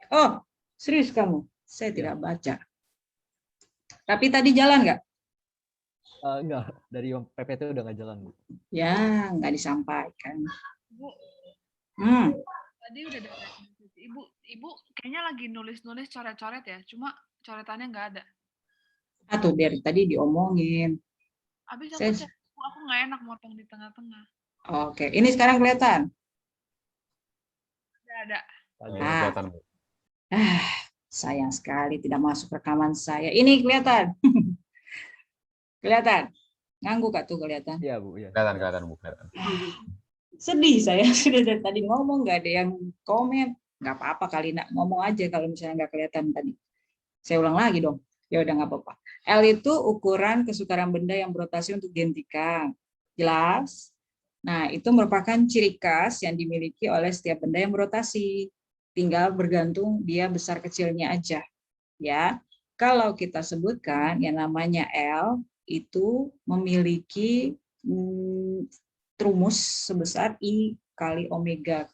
Oh, serius kamu? Saya Ya. tidak baca. Tapi tadi jalan nggak? Enggak, dari yang PPT udah nggak jalan, Bu. Ya, nggak disampaikan. Bu, Hmm. tadi udah ada Ibu kayaknya lagi nulis-nulis coret-coret ya, cuma coretannya nggak ada. Atau dari tadi diomongin. Habis aku Saya- cek, aku nggak enak motong di tengah-tengah. Oke, ini sekarang kelihatan. Nggak ada. Kelihatan, Bu. Sayang sekali tidak masuk rekaman saya. Ini kelihatan. Kelihatan. Ngangguk gak tuh kelihatan? Iya, Bu, iya. Kelihatan, Bu. Kelihatan. Sedih saya sudah dari tadi ngomong nggak ada yang komen. Nggak apa-apa kali nak ngomong aja kalau misalnya nggak kelihatan tadi. Saya ulang lagi dong. Ya udah nggak apa-apa. L itu ukuran kesukaran benda yang berotasi untuk dihentikan. Jelas? Nah, itu merupakan ciri khas yang dimiliki oleh setiap benda yang berotasi. Tinggal bergantung dia besar kecilnya aja. Ya. Kalau kita sebutkan yang namanya L itu memiliki rumus sebesar I kali omega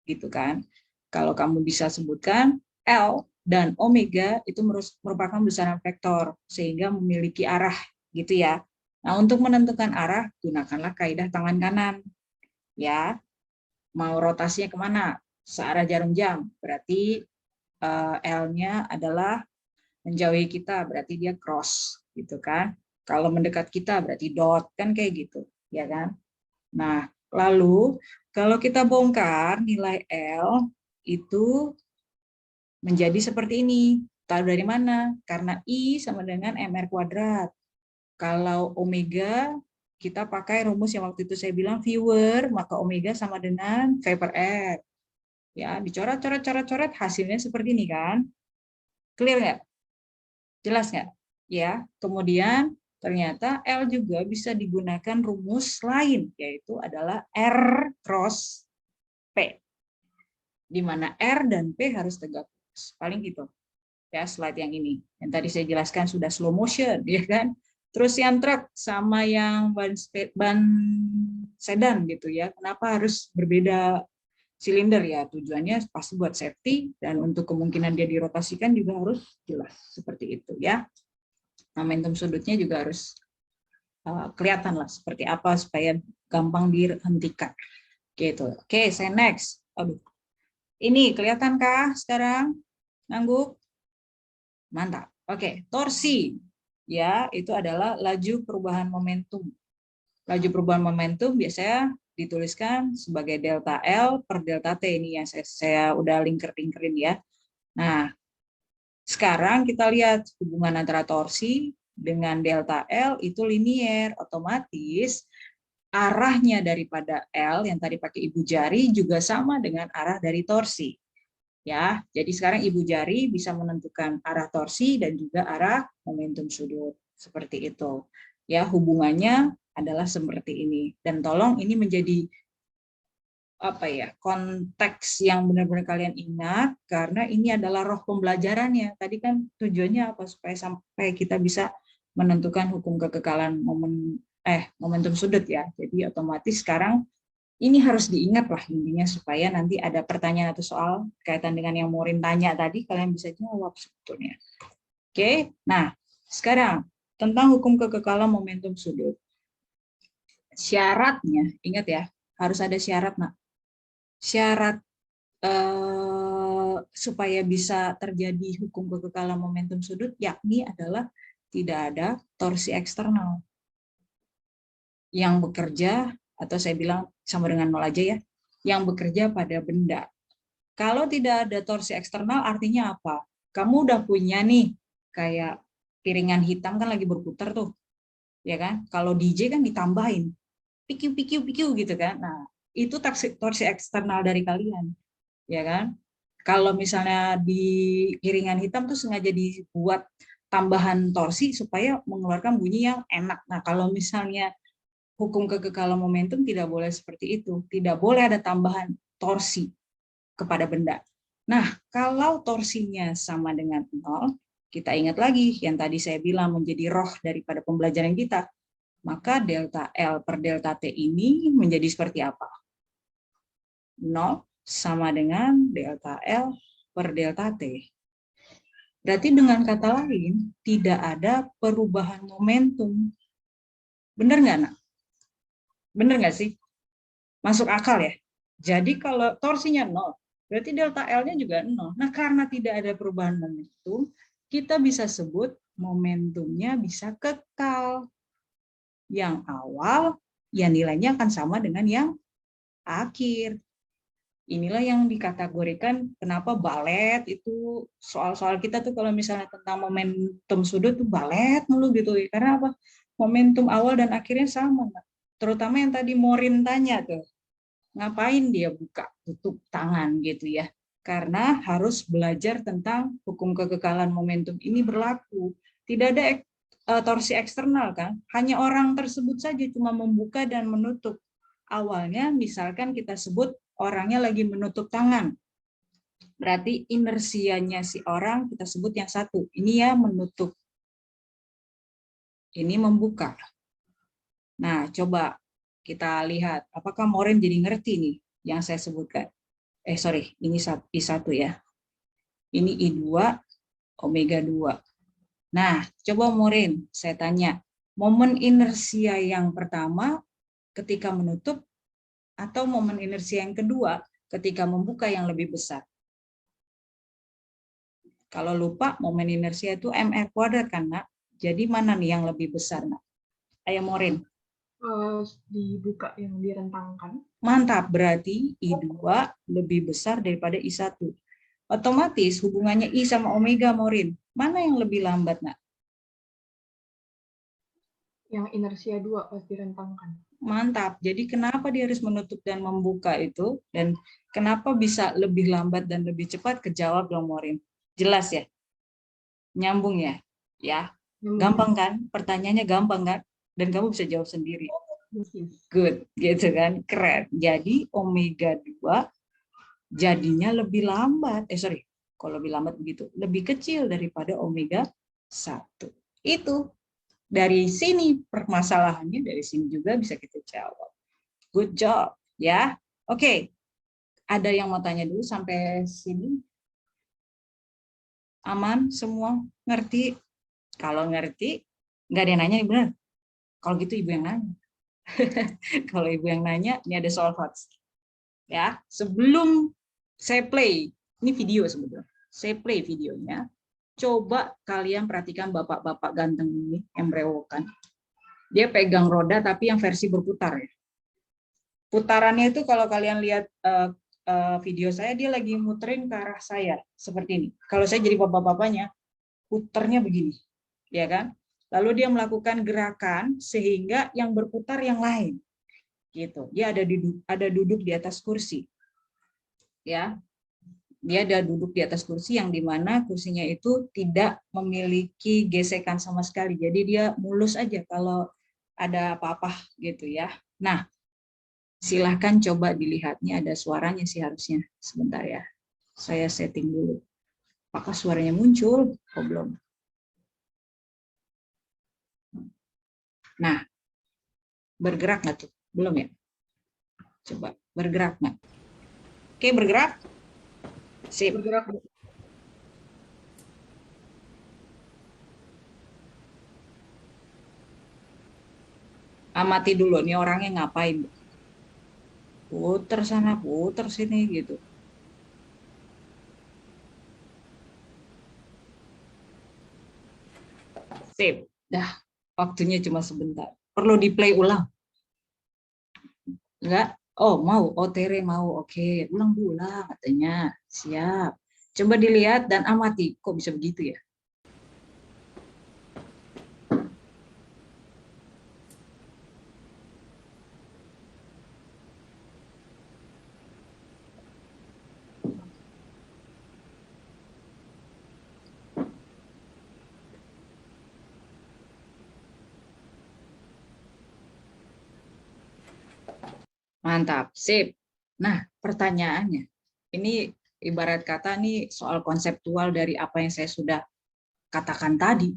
gitu kan. Kalau kamu bisa sebutkan L dan omega itu merupakan besaran vektor sehingga memiliki arah gitu ya. Nah, untuk menentukan arah gunakanlah kaidah tangan kanan. Ya. Mau rotasinya kemana? Searah jarum jam. Berarti L-nya adalah menjauhi kita, berarti dia cross gitu kan. Kalau mendekat kita berarti dot, kan kayak gitu, ya kan? Nah, lalu kalau kita bongkar nilai L itu menjadi seperti ini. Tahu dari mana? Karena I sama dengan MR kuadrat. Kalau omega kita pakai rumus yang waktu itu saya bilang viewer, maka omega sama dengan V per R. Ya, dicoret-coret hasilnya seperti ini kan? Clear nggak? Jelas nggak? Ya, kemudian ternyata L juga bisa digunakan rumus lain, yaitu adalah R cross P, di mana R dan P harus tegak lurus. Paling gitu. Ya, slide yang ini. Yang tadi saya jelaskan sudah slow motion, ya kan? Terus yang truk sama yang ban sedan gitu ya. Kenapa harus berbeda silinder ya? Tujuannya pasti buat safety dan untuk kemungkinan dia dirotasikan juga harus jelas seperti itu ya. Momentum sudutnya juga harus kelihatan lah seperti apa supaya gampang dihentikan. Gitu. Oke, saya next. Aduh. Ini kelihatankah sekarang? Ngangguk? Mantap. Oke, torsi. Ya, itu adalah laju perubahan momentum. Laju perubahan momentum biasanya dituliskan sebagai delta L per delta T. Ini yang saya udah lingkerin ya. Nah, sekarang kita lihat hubungan antara torsi dengan delta L itu linier, otomatis arahnya daripada L yang tadi pakai ibu jari juga sama dengan arah dari torsi. Ya, jadi sekarang ibu jari bisa menentukan arah torsi dan juga arah momentum sudut seperti itu. Ya, hubungannya adalah seperti ini. Dan tolong ini menjadi konteks yang benar-benar kalian ingat, karena ini adalah roh pembelajarannya. Tadi kan tujuannya apa? Supaya sampai kita bisa menentukan hukum kekekalan momentum sudut ya. Jadi otomatis sekarang ini harus diingat lah intinya, supaya nanti ada pertanyaan atau soal kaitan dengan yang Maureen tanya tadi, kalian bisa jawab sebetulnya. Oke, nah sekarang tentang hukum kekekalan momentum sudut. Syaratnya, ingat ya, harus ada syarat, nak. Syarat supaya bisa terjadi hukum kekekalan momentum sudut, yakni adalah tidak ada torsi eksternal yang bekerja, atau saya bilang sama dengan nol aja ya, yang bekerja pada benda. Kalau tidak ada torsi eksternal artinya apa? Kamu udah punya nih, kayak piringan hitam kan lagi berputar tuh, ya kan? Kalau DJ kan ditambahin, pikiu gitu kan. Nah, itu torsi eksternal dari kalian, ya kan? Kalau misalnya di piringan hitam tuh sengaja dibuat tambahan torsi supaya mengeluarkan bunyi yang enak. Nah, kalau misalnya hukum kekekalan momentum tidak boleh seperti itu. Tidak boleh ada tambahan torsi kepada benda. Nah, kalau torsinya sama dengan 0, kita ingat lagi yang tadi saya bilang menjadi roh daripada pembelajaran kita. Maka delta L per delta T ini menjadi seperti apa? 0 sama dengan delta L per delta T. Berarti dengan kata lain, tidak ada perubahan momentum. Benar nggak, nak? Benar nggak sih? Masuk akal ya? Jadi kalau torsinya 0, berarti delta L-nya juga 0. Nah, karena tidak ada perubahan momentum, kita bisa sebut momentumnya bisa kekal. Yang awal, ya nilainya akan sama dengan yang akhir. Inilah yang dikategorikan kenapa balet itu, soal-soal kita tuh kalau misalnya tentang momentum sudut tuh balet mulu gitu. Karena apa? Momentum awal dan akhirnya sama. Terutama yang tadi Maureen tanya tuh, ngapain dia buka tutup tangan gitu ya. Karena harus belajar tentang hukum kekekalan momentum ini berlaku. Tidak ada torsi eksternal kan, hanya orang tersebut saja cuma membuka dan menutup. Awalnya misalkan kita sebut orangnya lagi menutup tangan, berarti inersianya si orang kita sebut yang satu, ini ya menutup, ini membuka. Nah, coba kita lihat apakah Maureen jadi ngerti nih yang saya sebutkan. Sorry, ini I1 ya, ini I2 omega 2. Nah, coba Maureen, saya tanya, momen inersia yang pertama ketika menutup atau momen inersia yang kedua ketika membuka yang lebih besar? Kalau lupa, momen inersia itu mR² kan, nak? Jadi mana nih yang lebih besar, nak? Ayo Maureen. Dibuka yang direntangkan. Mantap, berarti I2 lebih besar daripada I1. Otomatis hubungannya I sama omega, Maureen. Mana yang lebih lambat, nak? Yang inersia 2 pas direntangkan. Mantap. Jadi kenapa dia harus menutup dan membuka itu? Dan kenapa bisa lebih lambat dan lebih cepat? Kejawab dong, Maureen. Jelas ya? Nyambung ya? Ya. Gampang kan? Pertanyaannya gampang kan? Dan kamu bisa jawab sendiri. Good, gitu kan? Keren. Jadi omega 2 jadinya lebih lambat. Kalau lebih lambat begitu, lebih kecil daripada omega 1. Itu dari sini permasalahannya, dari sini juga bisa kita jawab. Good job, ya. Oke. Ada yang mau tanya dulu sampai sini? Aman semua? Ngerti? Kalau ngerti, nggak ada yang nanya nih, benar. Kalau gitu ibu yang nanya. Kalau ibu yang nanya, ini ada soal hots. Ya, sebelum saya play, ini video sebetulnya. Saya play videonya. Coba kalian perhatikan bapak-bapak ganteng ini yang berewokan. Dia pegang roda tapi yang versi berputar ya. Putarannya itu kalau kalian lihat video saya, dia lagi muterin ke arah saya seperti ini. Kalau saya jadi bapak-bapaknya, putarnya begini, ya kan? Lalu dia melakukan gerakan sehingga yang berputar yang lain, gitu. Dia ada duduk di atas kursi, ya. Dia ada duduk di atas kursi yang dimana kursinya itu tidak memiliki gesekan sama sekali. Jadi dia mulus aja kalau ada apa-apa gitu ya. Nah, Silahkan coba dilihatnya, ada suaranya sih harusnya. Sebentar ya, saya setting dulu. Apakah suaranya muncul? Oh, belum. Nah, bergerak nggak tuh? Belum ya? Coba, bergerak nggak? Oke, bergerak. Sip. Bergerak, Bu. Amati dulu nih orangnya ngapain. Puter sana, puter sini gitu. Sip. Dah, waktunya cuma sebentar. Perlu di play ulang. Enggak? Oh, mau. Oh, Tere mau. Oke, ulang katanya. Siap. Coba dilihat dan amati. Kok bisa begitu ya? Mantap, sip. Nah, pertanyaannya, ini ibarat kata nih soal konseptual dari apa yang saya sudah katakan tadi.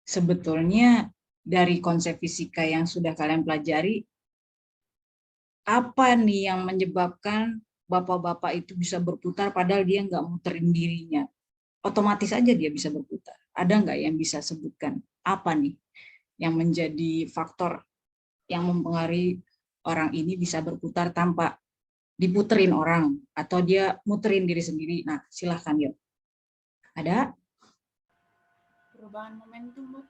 Sebetulnya dari konsep fisika yang sudah kalian pelajari, apa nih yang menyebabkan bapak-bapak itu bisa berputar padahal dia nggak muterin dirinya? Otomatis aja dia bisa berputar. Ada nggak yang bisa sebutkan apa nih yang menjadi faktor yang mempengaruhi orang ini bisa berputar tanpa diputerin orang atau dia muterin diri sendiri? Nah, silahkan yuk. Ada? Perubahan momentum, Bu.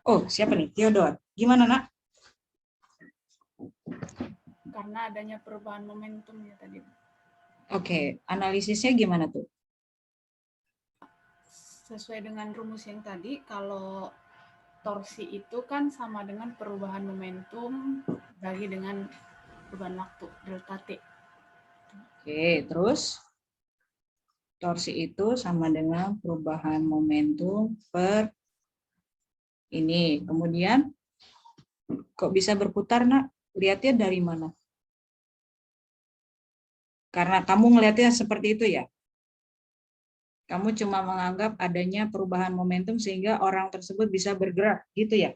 Oh, siapa nih? Theodore. Gimana, Nak? Karena adanya perubahan momentum ya tadi. Oke, analisisnya gimana tuh? Sesuai dengan rumus yang tadi, kalau torsi itu kan sama dengan perubahan momentum bagi dengan perubahan waktu, delta T. Oke, terus torsi itu sama dengan perubahan momentum per ini. Kemudian, kok bisa berputar, Nak? Lihatnya dari mana? Karena kamu ngelihatnya seperti itu ya? Kamu cuma menganggap adanya perubahan momentum sehingga orang tersebut bisa bergerak, gitu ya?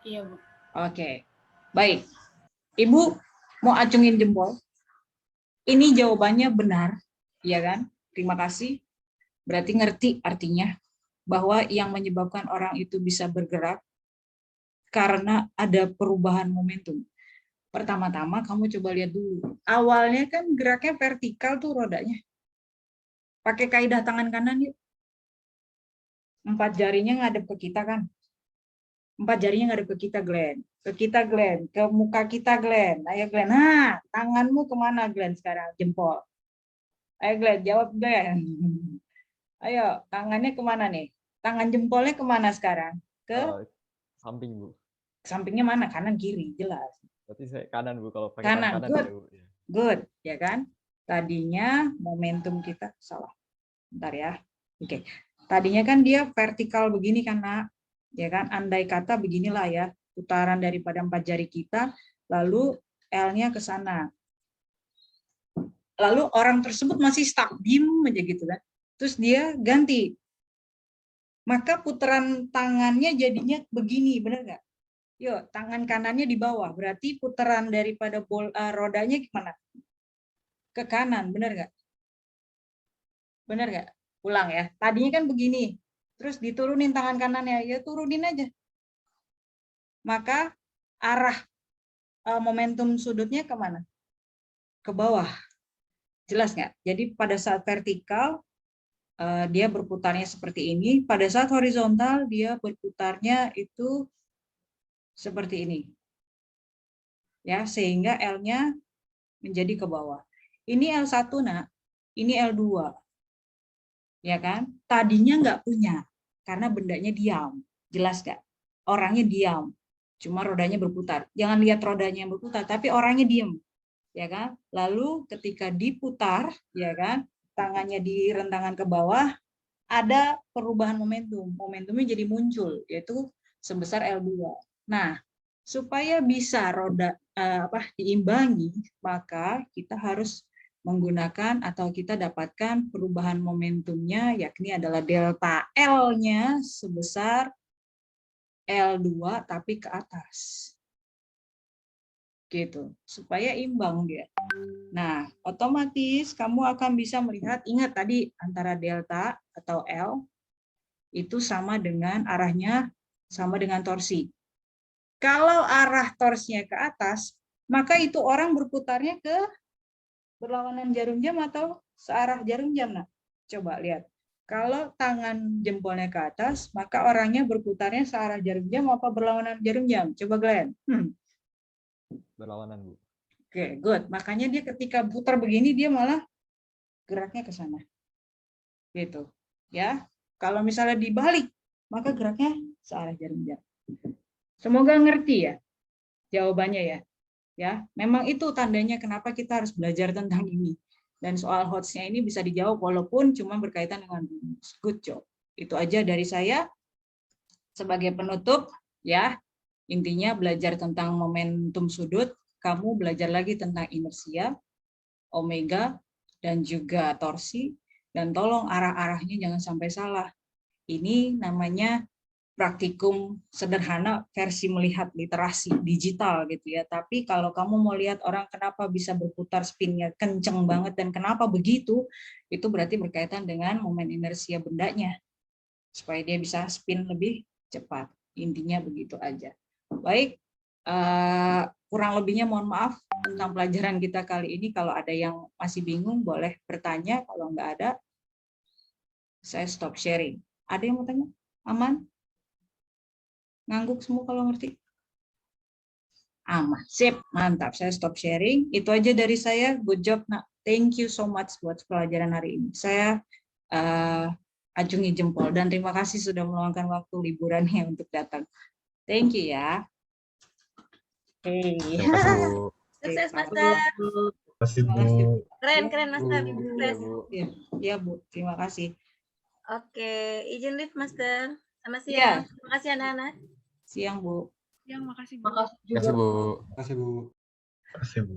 Iya, Bu. Oke, baik. Ibu mau acungin jempol. Ini jawabannya benar, ya kan? Terima kasih. Berarti ngerti artinya bahwa yang menyebabkan orang itu bisa bergerak karena ada perubahan momentum. Pertama-tama kamu coba lihat dulu. Awalnya kan geraknya vertikal tuh rodanya. Pakai kaidah tangan kanan yuk. 4 jarinya ngadep ke kita kan. 4 jarinya ngadep ke kita, Glenn. Ke kita, Glenn. Ke muka kita, Glenn. Ayo, Glenn. Nah, tanganmu kemana, Glenn, sekarang? Jempol. Ayo, Glenn. Jawab, Glenn. Ayo, tangannya kemana nih? Tangan jempolnya kemana sekarang? Ke Samping, Bu. sampingnya mana? Kanan, kiri. Jelas. Berarti saya kanan, Bu. Kalau pakai Kanan. tangan kanan Good. ya, Bu. Good. Ya kan? Tadinya momentum kita salah. Bentar ya. Oke. Tadinya kan dia vertikal begini kan, Nak. Ya kan? Andai kata beginilah ya, putaran daripada 4 jari kita, lalu L-nya ke sana. Lalu orang tersebut masih stuck, diem aja gitu kan. Terus dia ganti. Maka putaran tangannya jadinya begini, benar nggak? Yuk, tangan kanannya di bawah. Berarti putaran daripada rodanya gimana? Ke kanan, benar nggak? Benar nggak? Ulang ya. Tadinya kan begini. Terus diturunin tangan kanannya, ya turunin aja. Maka arah momentum sudutnya kemana? Ke bawah. Jelas nggak? Jadi pada saat vertikal, dia berputarnya seperti ini. Pada saat horizontal, dia berputarnya itu seperti ini. Ya, sehingga L-nya menjadi ke bawah. Ini L1, Nak. Ini L2. Ya kan? Tadinya nggak punya, karena bendanya diam. Jelas nggak? Orangnya diam. Cuma rodanya berputar. Jangan lihat rodanya yang berputar, tapi orangnya diam. Ya kan? Lalu ketika diputar, ya kan? Tangannya direntangkan ke bawah, ada perubahan momentum. Momentumnya jadi muncul, yaitu sebesar L2. Nah, supaya bisa roda diimbangi, maka kita harus menggunakan atau kita dapatkan perubahan momentumnya, yakni adalah delta L-nya sebesar L2 tapi ke atas. Gitu, supaya imbang dia. Nah, otomatis kamu akan bisa melihat, ingat tadi antara delta atau L itu sama dengan arahnya sama dengan torsi. Kalau arah torsinya ke atas, maka itu orang berputarnya ke berlawanan jarum jam atau searah jarum jam. Nah, coba lihat. Kalau tangan jempolnya ke atas, maka orangnya berputarnya searah jarum jam apa berlawanan jarum jam? Coba Glenn. Berlawanan, Bu. Oke, good. Makanya dia ketika putar begini, dia malah geraknya ke sana. Gitu. Ya. Kalau misalnya dibalik, maka geraknya searah jarum jam. Semoga ngerti ya jawabannya ya. Ya, memang itu tandanya kenapa kita harus belajar tentang ini. Dan soal HOTS-nya ini bisa dijawab walaupun cuma berkaitan dengan rumus. Good job. Itu aja dari saya. Sebagai penutup, ya, intinya belajar tentang momentum sudut, kamu belajar lagi tentang inersia, omega, dan juga torsi, dan tolong arah-arahnya jangan sampai salah. Ini namanya praktikum sederhana versi melihat literasi digital gitu ya. Tapi kalau kamu mau lihat orang kenapa bisa berputar spinnya kenceng banget dan kenapa begitu, itu berarti berkaitan dengan momen inersia bendanya. Supaya dia bisa spin lebih cepat. Intinya begitu aja. Baik, kurang lebihnya mohon maaf tentang pelajaran kita kali ini. Kalau ada yang masih bingung boleh bertanya, kalau nggak ada saya stop sharing. Ada yang mau tanya? Aman? Ngangguk semua kalau ngerti? Aman. Sip, mantap. Saya stop sharing. Itu aja dari saya. Good job, Nak. Thank you so much buat pelajaran hari ini. Saya acungi jempol dan terima kasih sudah meluangkan waktu liburannya untuk datang. Thank you ya. Hey. Terima kasih, Bu. Sukses, Master. Terima kasih, Bu. Keren, Master. Iya, Sukses. Bu. Ya, Bu. Terima kasih. Oke, izin live, Master. Selamat siang. Iya. Terima kasih, anak-anak. Siang, Bu. Yang makasih Bu. Terima kasih, Bu. Terima kasih, Bu. Terima kasih, Bu.